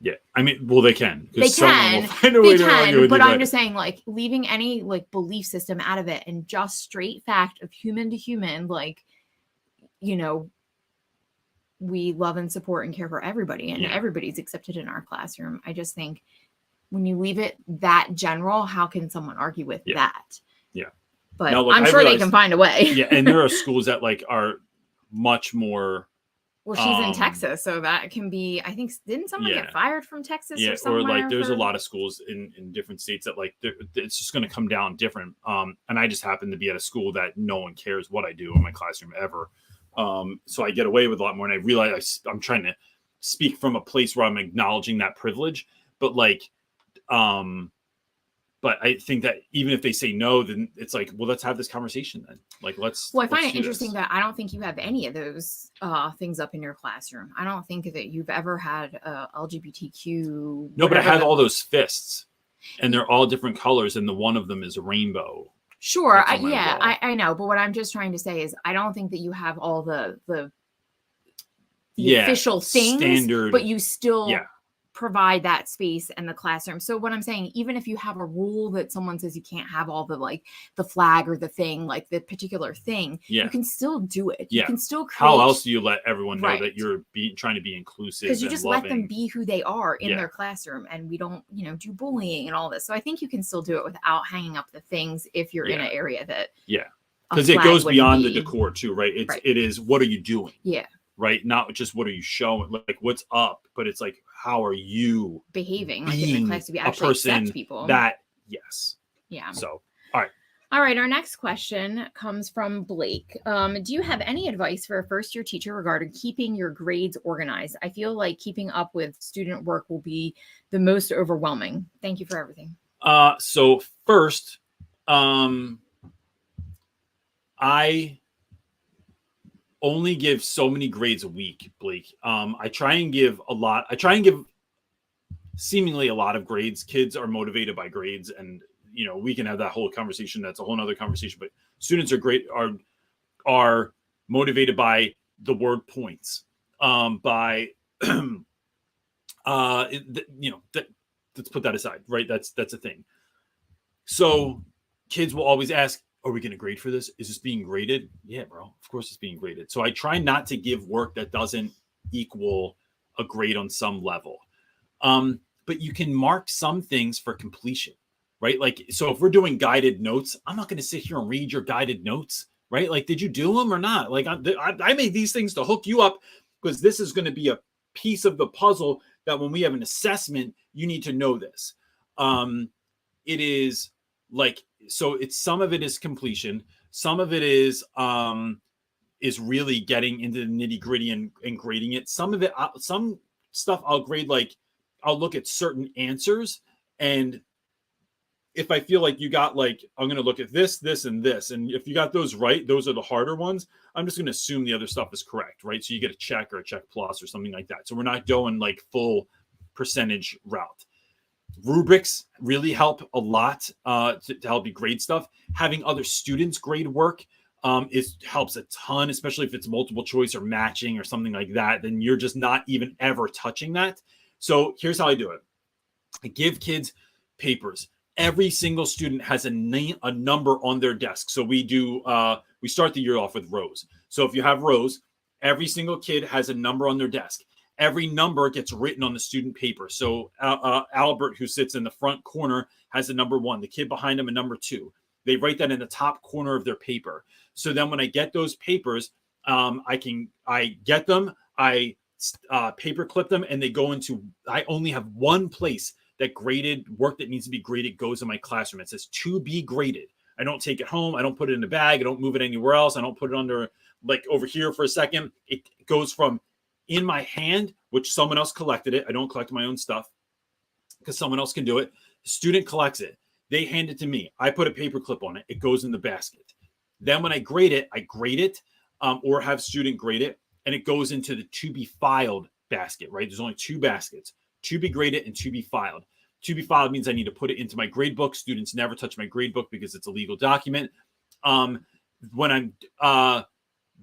Yeah, I mean, well, they can. But I'm just saying, like, leaving any like belief system out of it and just straight fact of human to human, like, you know, we love and support and care for everybody, and everybody's accepted in our classroom. I just think when you leave it that general, how can someone argue with that? Yeah. But now, look, I'm sure they can find a way. Yeah. And there are schools that like are much more Well, she's in Texas, so that can be, I think, didn't someone get fired from Texas or somewhere? Or like there's a lot of schools in different states that like it's just going to come down different. And I just happen to be at a school that no one cares what I do in my classroom ever. So I get away with a lot more. And I realize I'm trying to speak from a place where I'm acknowledging that privilege. But like, but I think that even if they say no, then it's like, well, let's have this conversation then. Like, let's. Well, I find it interesting that I don't think you have any of those things up in your classroom. I don't think that you've ever had LGBTQ. No, but I had all those fists, and they're all different colors, and the one of them is a rainbow. Sure, I know, but what I'm just trying to say is, I don't think that you have all the official things, standard, but you still. Yeah. Provide that space in the classroom. So what I'm saying, even if you have a rule that someone says you can't have all the like the flag or the thing, like the particular thing, you can still do it. You can still create. How else do you let everyone know that you're trying to be inclusive? Because you just loving. Let them be who they are in their classroom, and we don't, do bullying and all this. So I think you can still do it without hanging up the things if you're in an area that because it goes beyond the decor too, right? It is what are you doing? Yeah. Right, not just what are you showing, like what's up, but it's like how are you behaving like in the class to be actually a person accept people that So all right, our next question comes from Blake. Do you have any advice for a first-year teacher regarding keeping your grades organized? I feel like keeping up with student work will be the most overwhelming. Thank you for everything. So first, I only give so many grades a week, Blake. I try and give seemingly a lot of grades. Kids are motivated by grades, and we can have that whole conversation. That's a whole nother conversation. But students are motivated by the word points. By let's put that aside, right? That's a thing. So kids will always ask, are we going to grade for this? Is this being graded? Yeah, bro. Of course it's being graded. So I try not to give work that doesn't equal a grade on some level. But you can mark some things for completion, right? Like, so if we're doing guided notes, I'm not going to sit here and read your guided notes, right? Like, did you do them or not? Like, I made these things to hook you up because this is going to be a piece of the puzzle that when we have an assessment, you need to know this. It is like, so it's some of it is completion. Some of it is really getting into the nitty gritty and grading it. Some of it, some stuff I'll grade, like I'll look at certain answers. And if I feel like you got like, I'm going to look at this, this, and this. And if you got those right, those are the harder ones. I'm just going to assume the other stuff is correct, right? So you get a check or a check plus or something like that. So we're not going like full percentage route. Rubrics really help a lot to help you grade stuff. Having other students grade work helps a ton, especially if it's multiple choice or matching or something like that. Then you're just not even ever touching that. So here's how I do it. I give kids papers. Every single student has a number on their desk. So we start the year off with rows. So if you have rows, every single kid has a number on their desk. Every number gets written on the student paper. So Albert, who sits in the front corner, has a number 1. The kid behind him, a number 2. They write that in the top corner of their paper. So then when I get those papers, I get them, I paper clip them, and they go into, I only have one place that graded work that needs to be graded goes in my classroom. It says to be graded. I don't take it home. I don't put it in a bag. I don't move it anywhere else. I don't put it under, like over here for a second. It goes from in my hand, which someone else collected it. I don't collect my own stuff because someone else can do it. The student collects it. They hand it to me. I put a paper clip on it. It goes in the basket. Then when I grade it or have student grade it, and it goes into the to be filed basket, right? There's only 2 baskets, to be graded and to be filed. To be filed means I need to put it into my grade book. Students never touch my grade book because it's a legal document. When I'm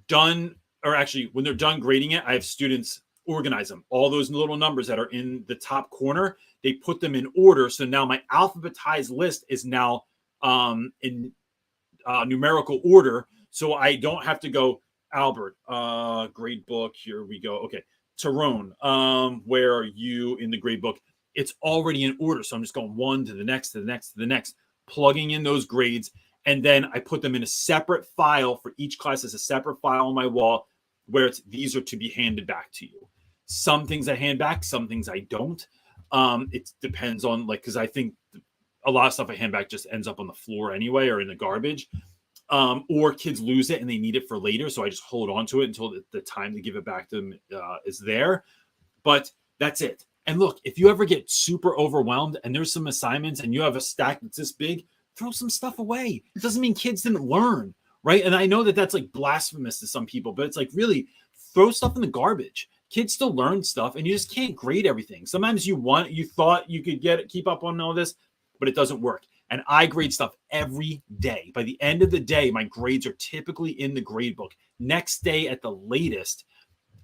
done, or actually when they're done grading it, I have students organize them. All those little numbers that are in the top corner, they put them in order. So now my alphabetized list is now in numerical order. So I don't have to go, Albert, grade book, here we go. Okay, Tyrone, where are you in the grade book? It's already in order. So I'm just going one to the next, to the next, to the next, plugging in those grades. And then I put them in a separate file for each class as a separate file on my wall where it's these are to be handed back to you. Some things I hand back, some things I don't. It depends on like, because I think a lot of stuff I hand back just ends up on the floor anyway or in the garbage. Or kids lose it and they need it for later. So I just hold on to it until the time to give it back to them is there. But that's it. And look, if you ever get super overwhelmed and there's some assignments and you have a stack that's this big, throw some stuff away. It doesn't mean kids didn't learn, right? And I know that that's like blasphemous to some people, but it's like really throw stuff in the garbage. Kids still learn stuff and you just can't grade everything. Sometimes you thought you could keep up on all this, but it doesn't work. And I grade stuff every day. By the end of the day, my grades are typically in the grade book. Next day at the latest.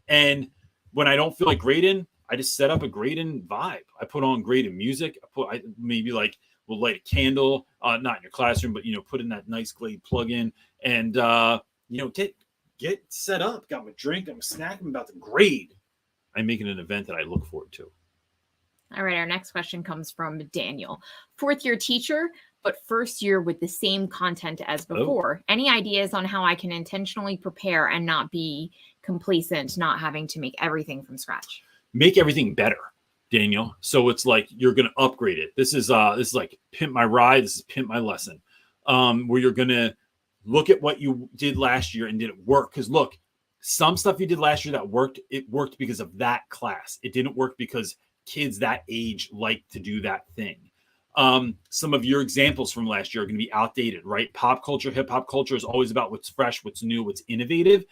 And when I don't feel like grading, I just set up a grading vibe. I put on grading music. I maybe like we'll light a candle, not in your classroom, but put in that nice Glade plug-in and get set up. Got my drink, got my snack. I'm about to grade. I'm making an event that I look forward to. All right, our next question comes from Daniel. 4th year teacher, but 1st year with the same content as before. Any ideas on how I can intentionally prepare and not be complacent, not having to make everything from scratch? Make everything better, Daniel. So it's like you're going to upgrade it. This is like Pimp My Ride. This is Pimp My Lesson, where you're going to look at what you did last year and did it work? Because look, some stuff you did last year that worked, it worked because of that class. It didn't work because kids that age like to do that thing. Some of your examples from last year are going to be outdated, right? Pop culture, hip hop culture is always about what's fresh, what's new, what's innovative.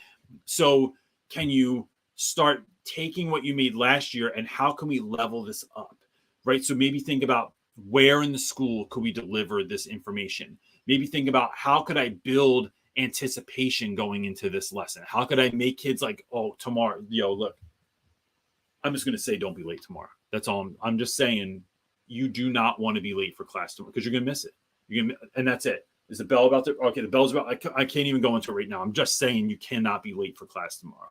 So can you start taking what you made last year and how can we level this up, right? So maybe think about where in the school could we deliver this information? Maybe think about how could I build anticipation going into this lesson? How could I make kids like, oh, tomorrow, look, I'm just going to say, don't be late tomorrow. That's all. I'm just saying you do not want to be late for class tomorrow because you're going to miss it. And that's it. Is the bell about to? Okay, the bell's about. I can't even go into it right now. I'm just saying you cannot be late for class tomorrow.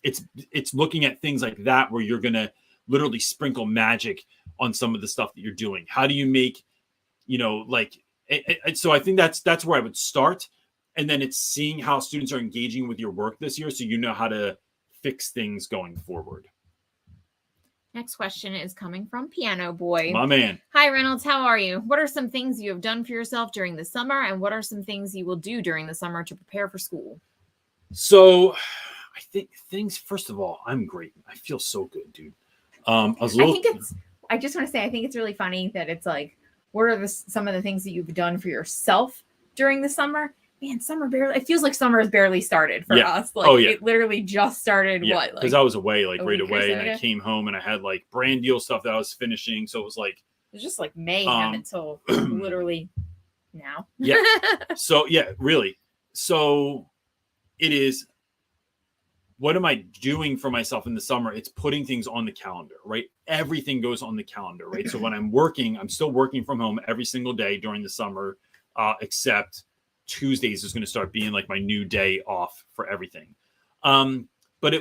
It's looking at things like that where you're going to literally sprinkle magic on some of the stuff that you're doing. How do you make, so I think that's where I would start. And then it's seeing how students are engaging with your work this year so you know how to fix things going forward. Next question is coming from Piano Boy. My man. Hi, Reynolds. How are you? What are some things you have done for yourself during the summer? And what are some things you will do during the summer to prepare for school? So I think things, first of all, I'm great. I feel so good, dude. I just want to say, I think it's really funny that it's like, what are some of the things that you've done for yourself during the summer? Man, it feels like summer has barely started for us. Like it literally just started. Yeah. What? Because I was away right away and I came home and I had like brand deal stuff that I was finishing. So it was like, it was just like mayhem until literally now. Yeah. So really. So it is, what am I doing for myself in the summer? It's putting things on the calendar, right? Everything goes on the calendar, right? So when I'm working, I'm still working from home every single day during the summer, except Tuesdays is going to start being like my new day off for everything. But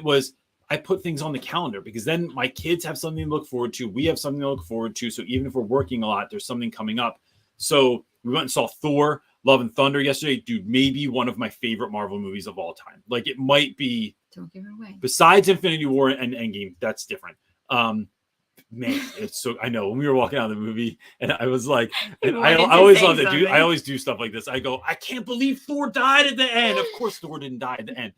I put things on the calendar because then my kids have something to look forward to. We have something to look forward to. So even if we're working a lot, there's something coming up. So we went and saw Thor, Love and Thunder yesterday. Dude, maybe one of my favorite Marvel movies of all time. Like it might be. Don't give it away. Besides Infinity War and Endgame, that's different. Man, it's so, I know when we were walking out of the movie and I was like, and I always love that, dude. I always do stuff like this. I go, I can't believe Thor died at the end. Of course, Thor didn't die at the end,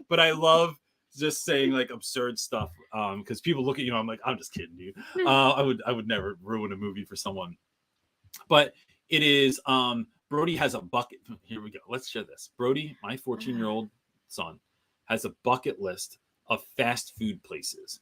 but I love just saying like absurd stuff. Because people look at you, I'm like, I'm just kidding, dude. I would never ruin a movie for someone, but it is, Brody has a bucket. Here we go. Let's share this. Brody, my 14-year-old son, has a bucket list of fast food places.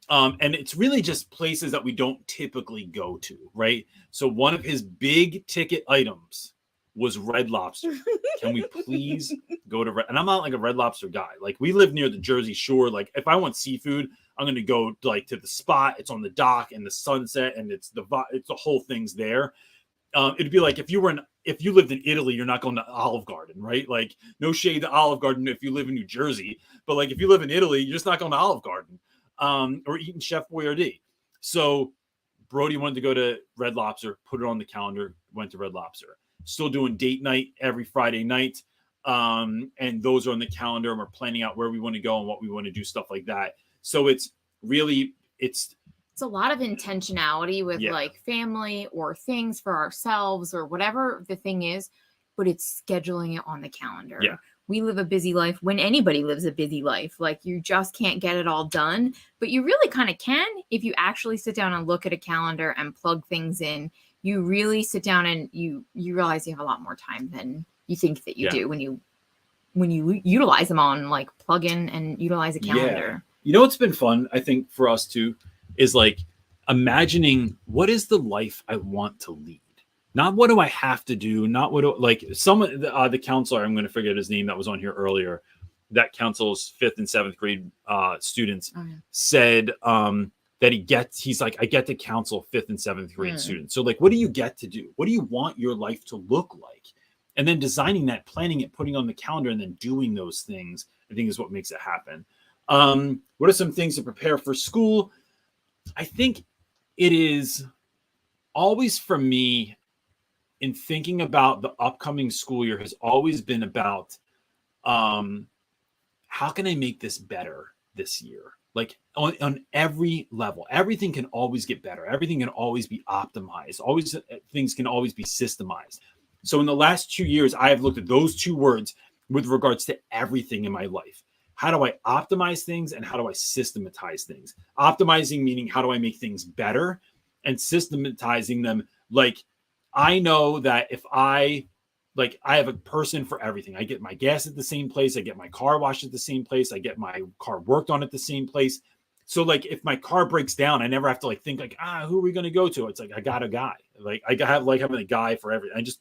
And it's really just places that we don't typically go to, right? So one of his big ticket items was Red Lobster. Can we please go to Red? And I'm not like a Red Lobster guy. Like we live near the Jersey Shore. Like if I want seafood, I'm going to go like to the spot. It's on the dock and the sunset and it's the whole thing's there. It'd be like if you lived in Italy, you're not going to Olive Garden, right? Like no shade to Olive Garden if you live in New Jersey, but like if you live in Italy, you're just not going to Olive Garden. Or eating Chef Boyardee. So Brody wanted to go to Red Lobster, put it on the calendar, went to Red Lobster. Still doing date night every Friday night. And those are on the calendar, and we're planning out where we want to go and what we want to do, stuff like that. So it's really, it's a lot of intentionality with like family or things for ourselves or whatever the thing is, but it's scheduling it on the calendar. Yeah. We live a busy life when anybody lives a busy life. Like you just can't get it all done, but you really kind of can if you actually sit down and look at a calendar and plug things in. You really sit down and you realize you have a lot more time than you think that you do when you utilize them on like plug in and utilize a calendar. You know what's been fun, I think, for us too, is like imagining what is the life I want to lead. Not what do I have to do, not what do, like some of the counselor, I'm going to forget his name, that was on here earlier, that counsels 5th and 7th grade students, said that he's like, I get to counsel 5th and 7th grade students. So like, what do you get to do? What do you want your life to look like? And then designing that, planning it, putting it on the calendar, and then doing those things, I think is what makes it happen. What are some things to prepare for school? I think it is always, for me, in thinking about the upcoming school year, has always been about how can I make this better this year? Like on every level, everything can always get better. Everything can always be optimized. Things can always be systemized. So in the last 2 years, I have looked at those two words with regards to everything in my life. How do I optimize things and how do I systematize things? Optimizing meaning how do I make things better, and systematizing them. Like I know that if I have a person for everything. I get my gas at the same place. I get my car washed at the same place. I get my car worked on at the same place. So like if my car breaks down, I never have to like think like, who are we going to go to? It's like, I got a guy. Like I have like having a guy for everything. I just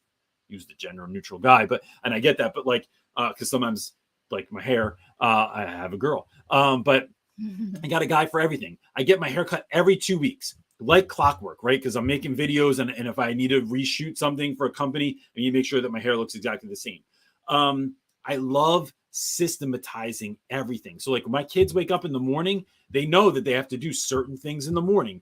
use the gender neutral guy, and I get that. But like, cause sometimes like my hair, I have a girl. But I got a guy for everything. I get my hair cut every 2 weeks. Like clockwork, right? Because I'm making videos, and if I need to reshoot something for a company, I need to make sure that my hair looks exactly the same. I love systematizing everything. So like when my kids wake up in the morning, they know that they have to do certain things in the morning.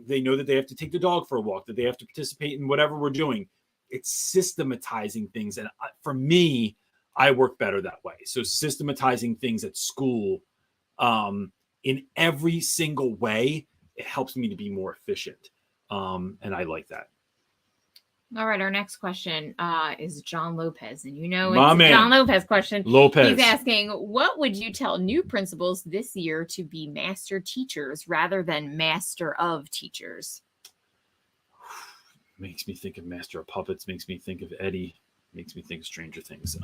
They know that they have to take the dog for a walk, that they have to participate in whatever we're doing. It's systematizing things. And for me, I work better that way. So systematizing things at school in every single way, it helps me to be more efficient. And I like that. All right. Our next question is John Lopez. And it's man. John Lopez question. Lopez. He's asking, what would you tell new principals this year to be master teachers rather than master of teachers? Makes me think of Master of Puppets. Makes me think of Eddie. Makes me think of Stranger Things.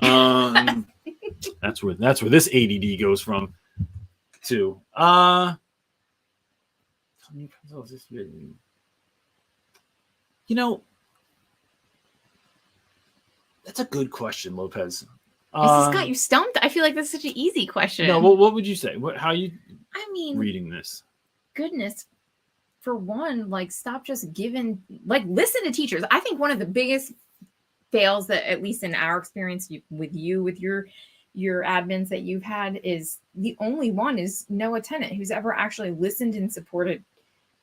That's where this ADD goes from to. That's a good question, Lopez. This has got you stumped. I feel like that's such an easy question. No, what would you say? How are you reading this? Goodness, for one, like stop just giving, like listen to teachers. I think one of the biggest fails that, at least in our experience with your admins that you've had, is the only one is Noah Tennant, who's ever actually listened and supported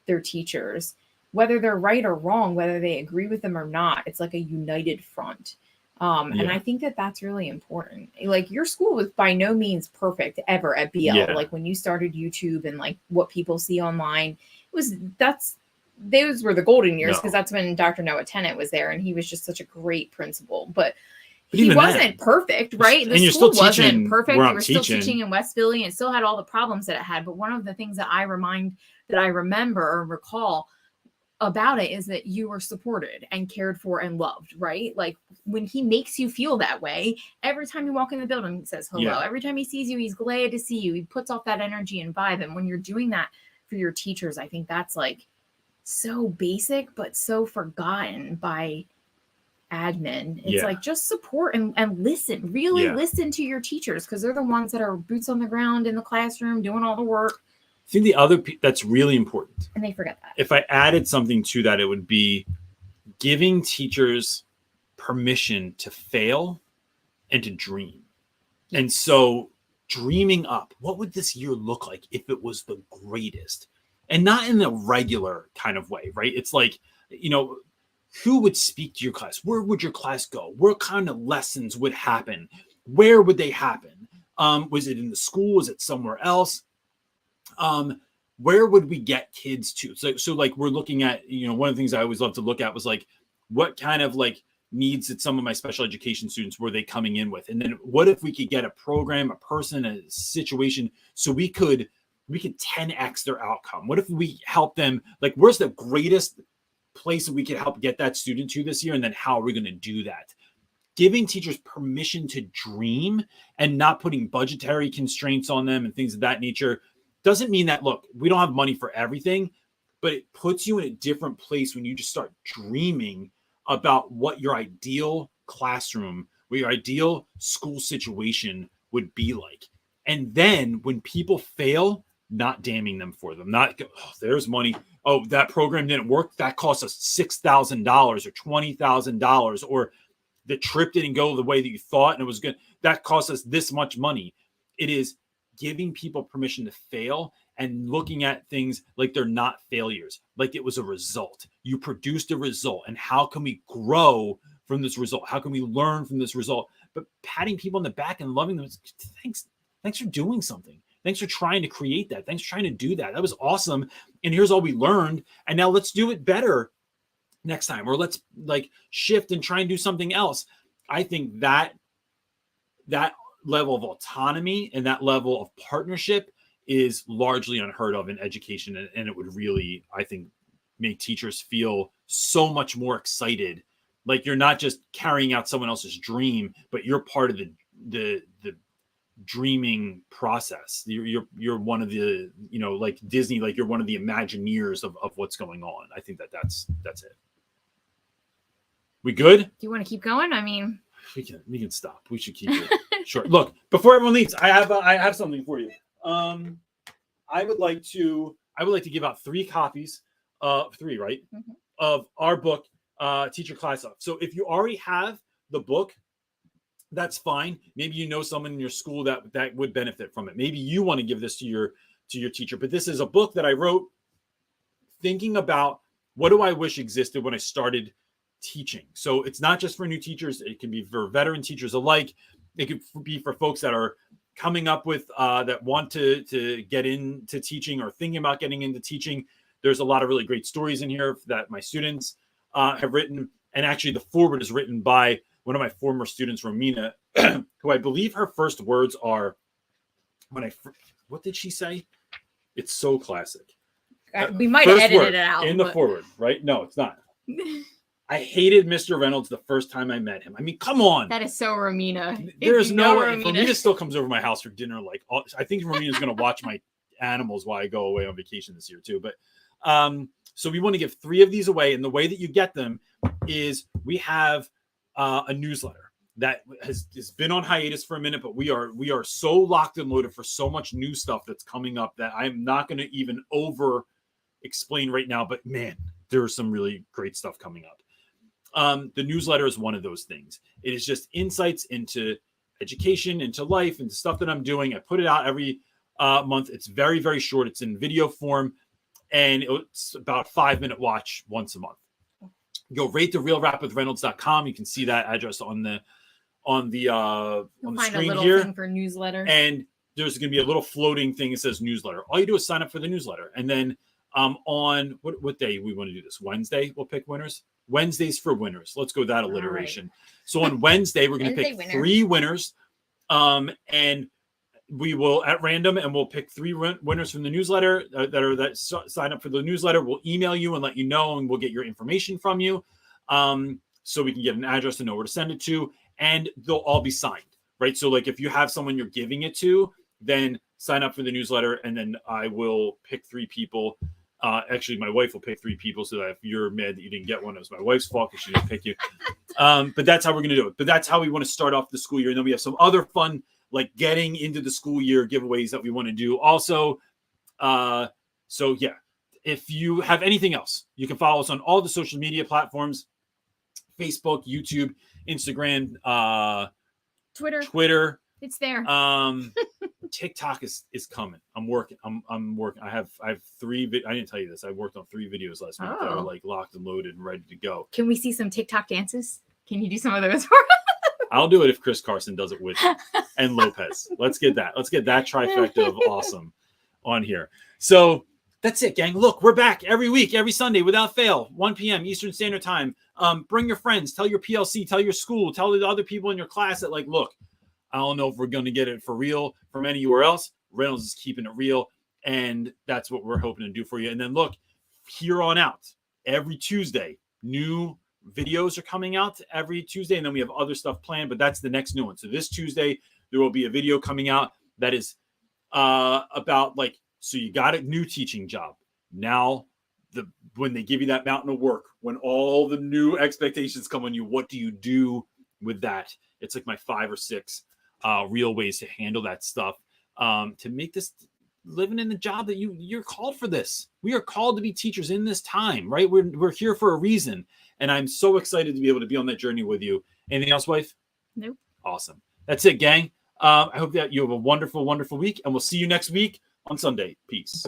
their teachers, whether they're right or wrong, whether they agree with them or not. It's like a united front. And I think that that's really important. Like your school was by no means perfect ever at BL. Yeah. Like when you started YouTube and like what people see online, those were the golden years, because that's when Dr. Noah Tennant was there, and he was just such a great principal. But he wasn't perfect, right? The school wasn't perfect. We were still teaching in West Philly, and it still had all the problems that it had. But one of the things that I remember or recall about it is that you were supported and cared for and loved, right? Like when he makes you feel that way, every time you walk in the building, he says hello. Yeah. Every time he sees you, he's glad to see you. He puts off that energy and vibe. And when you're doing that for your teachers, I think that's like so basic, but so forgotten by admin. It's like just support and listen, really listen to your teachers, because they're the ones that are boots on the ground in the classroom doing all the work. I think the other that's really important, and they forget that. If I added something to that, it would be giving teachers permission to fail and to dream. Yes. And so dreaming up, what would this year look like if it was the greatest? And not in a regular kind of way, right? It's like, who would speak to your class? Where would your class go? What kind of lessons would happen? where would they happen? Was it in the school? Was it somewhere else? Where would we get kids to? So like we're looking at, one of the things I always love to look at was like, what kind of like needs that some of my special education students were they coming in with? And then what if we could get a program, a person, a situation, so we could 10x their outcome? What if we help them? Like, where's the greatest place that we could help get that student to this year? And then how are we going to do that? Giving teachers permission to dream and not putting budgetary constraints on them and things of that nature doesn't mean that, look, we don't have money for everything, but it puts you in a different place when you just start dreaming about what your ideal classroom, what your ideal school situation would be like. And then when people fail, not damning them for them, not, oh, there's money. Oh, that program didn't work. That cost us $6,000 or $20,000, or the trip didn't go the way that you thought and it was good. That cost us this much money. It is giving people permission to fail and looking at things like they're not failures, like it was a result. You produced a result, and how can we grow from this result? How can we learn from this result? But patting people on the back and loving them, thanks for doing something. Thanks for trying to create that. Thanks for trying to do that. That was awesome. And here's all we learned. And now let's do it better next time, or let's like shift and try and do something else. I think that level of autonomy and that level of partnership is largely unheard of in education. And it would really, I think, make teachers feel so much more excited. Like you're not just carrying out someone else's dream, but you're part of the dreaming process. You're one of the, like Disney, like you're one of the Imagineers of what's going on. I think that's it. We good? Do you want to keep going? I mean, we can stop. We should keep it short. Look, before everyone leaves, I have something for you. I would like to give out 3 copies, 3, right? Mm-hmm. Of our book, Teacher Class Up. So if you already have the book, that's fine. Maybe you know someone in your school that would benefit from it. Maybe you want to give this to your teacher. But this is a book that I wrote thinking about what do I wish existed when I started teaching. So it's not just for new teachers. It can be for veteran teachers alike. It could be for folks that are coming up with that want to get into teaching or thinking about getting into teaching. There's a lot of really great stories in here that my students have written. And actually the foreword is written by one of my former students, Romina, who I believe her first words are, what did she say? It's so classic. We might have edited it out. In the foreword, right? No, it's not. I hated Mr. Reynolds the first time I met him. I mean, come on. That is so Romina. There's no way. Romina still comes over my house for dinner. Like, I think Romina's going to watch my animals while I go away on vacation this year too. But so we want to give 3 of these away. And the way that you get them is we have a newsletter that has been on hiatus for a minute, but we are so locked and loaded for so much new stuff that's coming up that I'm not going to even over explain right now. But man, there's some really great stuff coming up. The newsletter is one of those things. It is just insights into education, into life, into stuff that I'm doing. I put it out every month. It's very, very short. It's in video form, and it's about a 5-minute watch once a month. Go right to realrapwithreynolds.com. You can see that address on the screen here. Thing for newsletter. And there's going to be a little floating thing that says newsletter. All you do is sign up for the newsletter, and then on what day we want to do this? Wednesday, we'll pick winners. Wednesdays for winners. Let's go that alliteration. Right. So on Wednesday, we're going to pick 3 winners. And we will at random, and we'll pick 3 winners from the newsletter that sign up for the newsletter. We'll email you and let you know, and we'll get your information from you. So we can get an address and know where to send it to, and they'll all be signed, right? So like if you have someone you're giving it to, then sign up for the newsletter, and then I will pick 3 people. Actually, my wife will pick 3 people, so that if you're mad that you didn't get one, it was my wife's fault because she didn't pick you. But that's how we're going to do it. But that's how we want to start off the school year. And then we have some other fun, like getting into the school year giveaways that we want to do also. So yeah, if you have anything else, you can follow us on all the social media platforms: Facebook, YouTube, Instagram, Twitter. It's there. TikTok is coming. I'm working. I have 3. I didn't tell you this. I worked on 3 videos last week that are like locked and loaded and ready to go. Can we see some TikTok dances? Can you do some of those for us? I'll do it if Chris Carson does it with me and Lopez. Let's get that trifecta of awesome on here. So that's it, gang. Look, we're back every week, every Sunday without fail, 1 p.m. Eastern Standard Time. Bring your friends, tell your PLC, tell your school, tell the other people in your class that, like, look, I don't know if we're going to get it for real from anywhere else. Reynolds is keeping it real, and that's what we're hoping to do for you. And then look, here on out, every Tuesday, new videos are coming out every Tuesday, and then we have other stuff planned, but that's the next new one. So this Tuesday, there will be a video coming out that is about, like, so you got a new teaching job. Now, when they give you that mountain of work, when all the new expectations come on you, what do you do with that? It's like my 5 or 6 real ways to handle that stuff, to make this living in the job that you're called for. This, we are called to be teachers in this time, right? We're here for a reason, and I'm so excited to be able to be on that journey with you. Anything else, wife? Nope. Awesome. That's it, gang. I hope that you have a wonderful, wonderful week, and we'll see you next week on Sunday. Peace.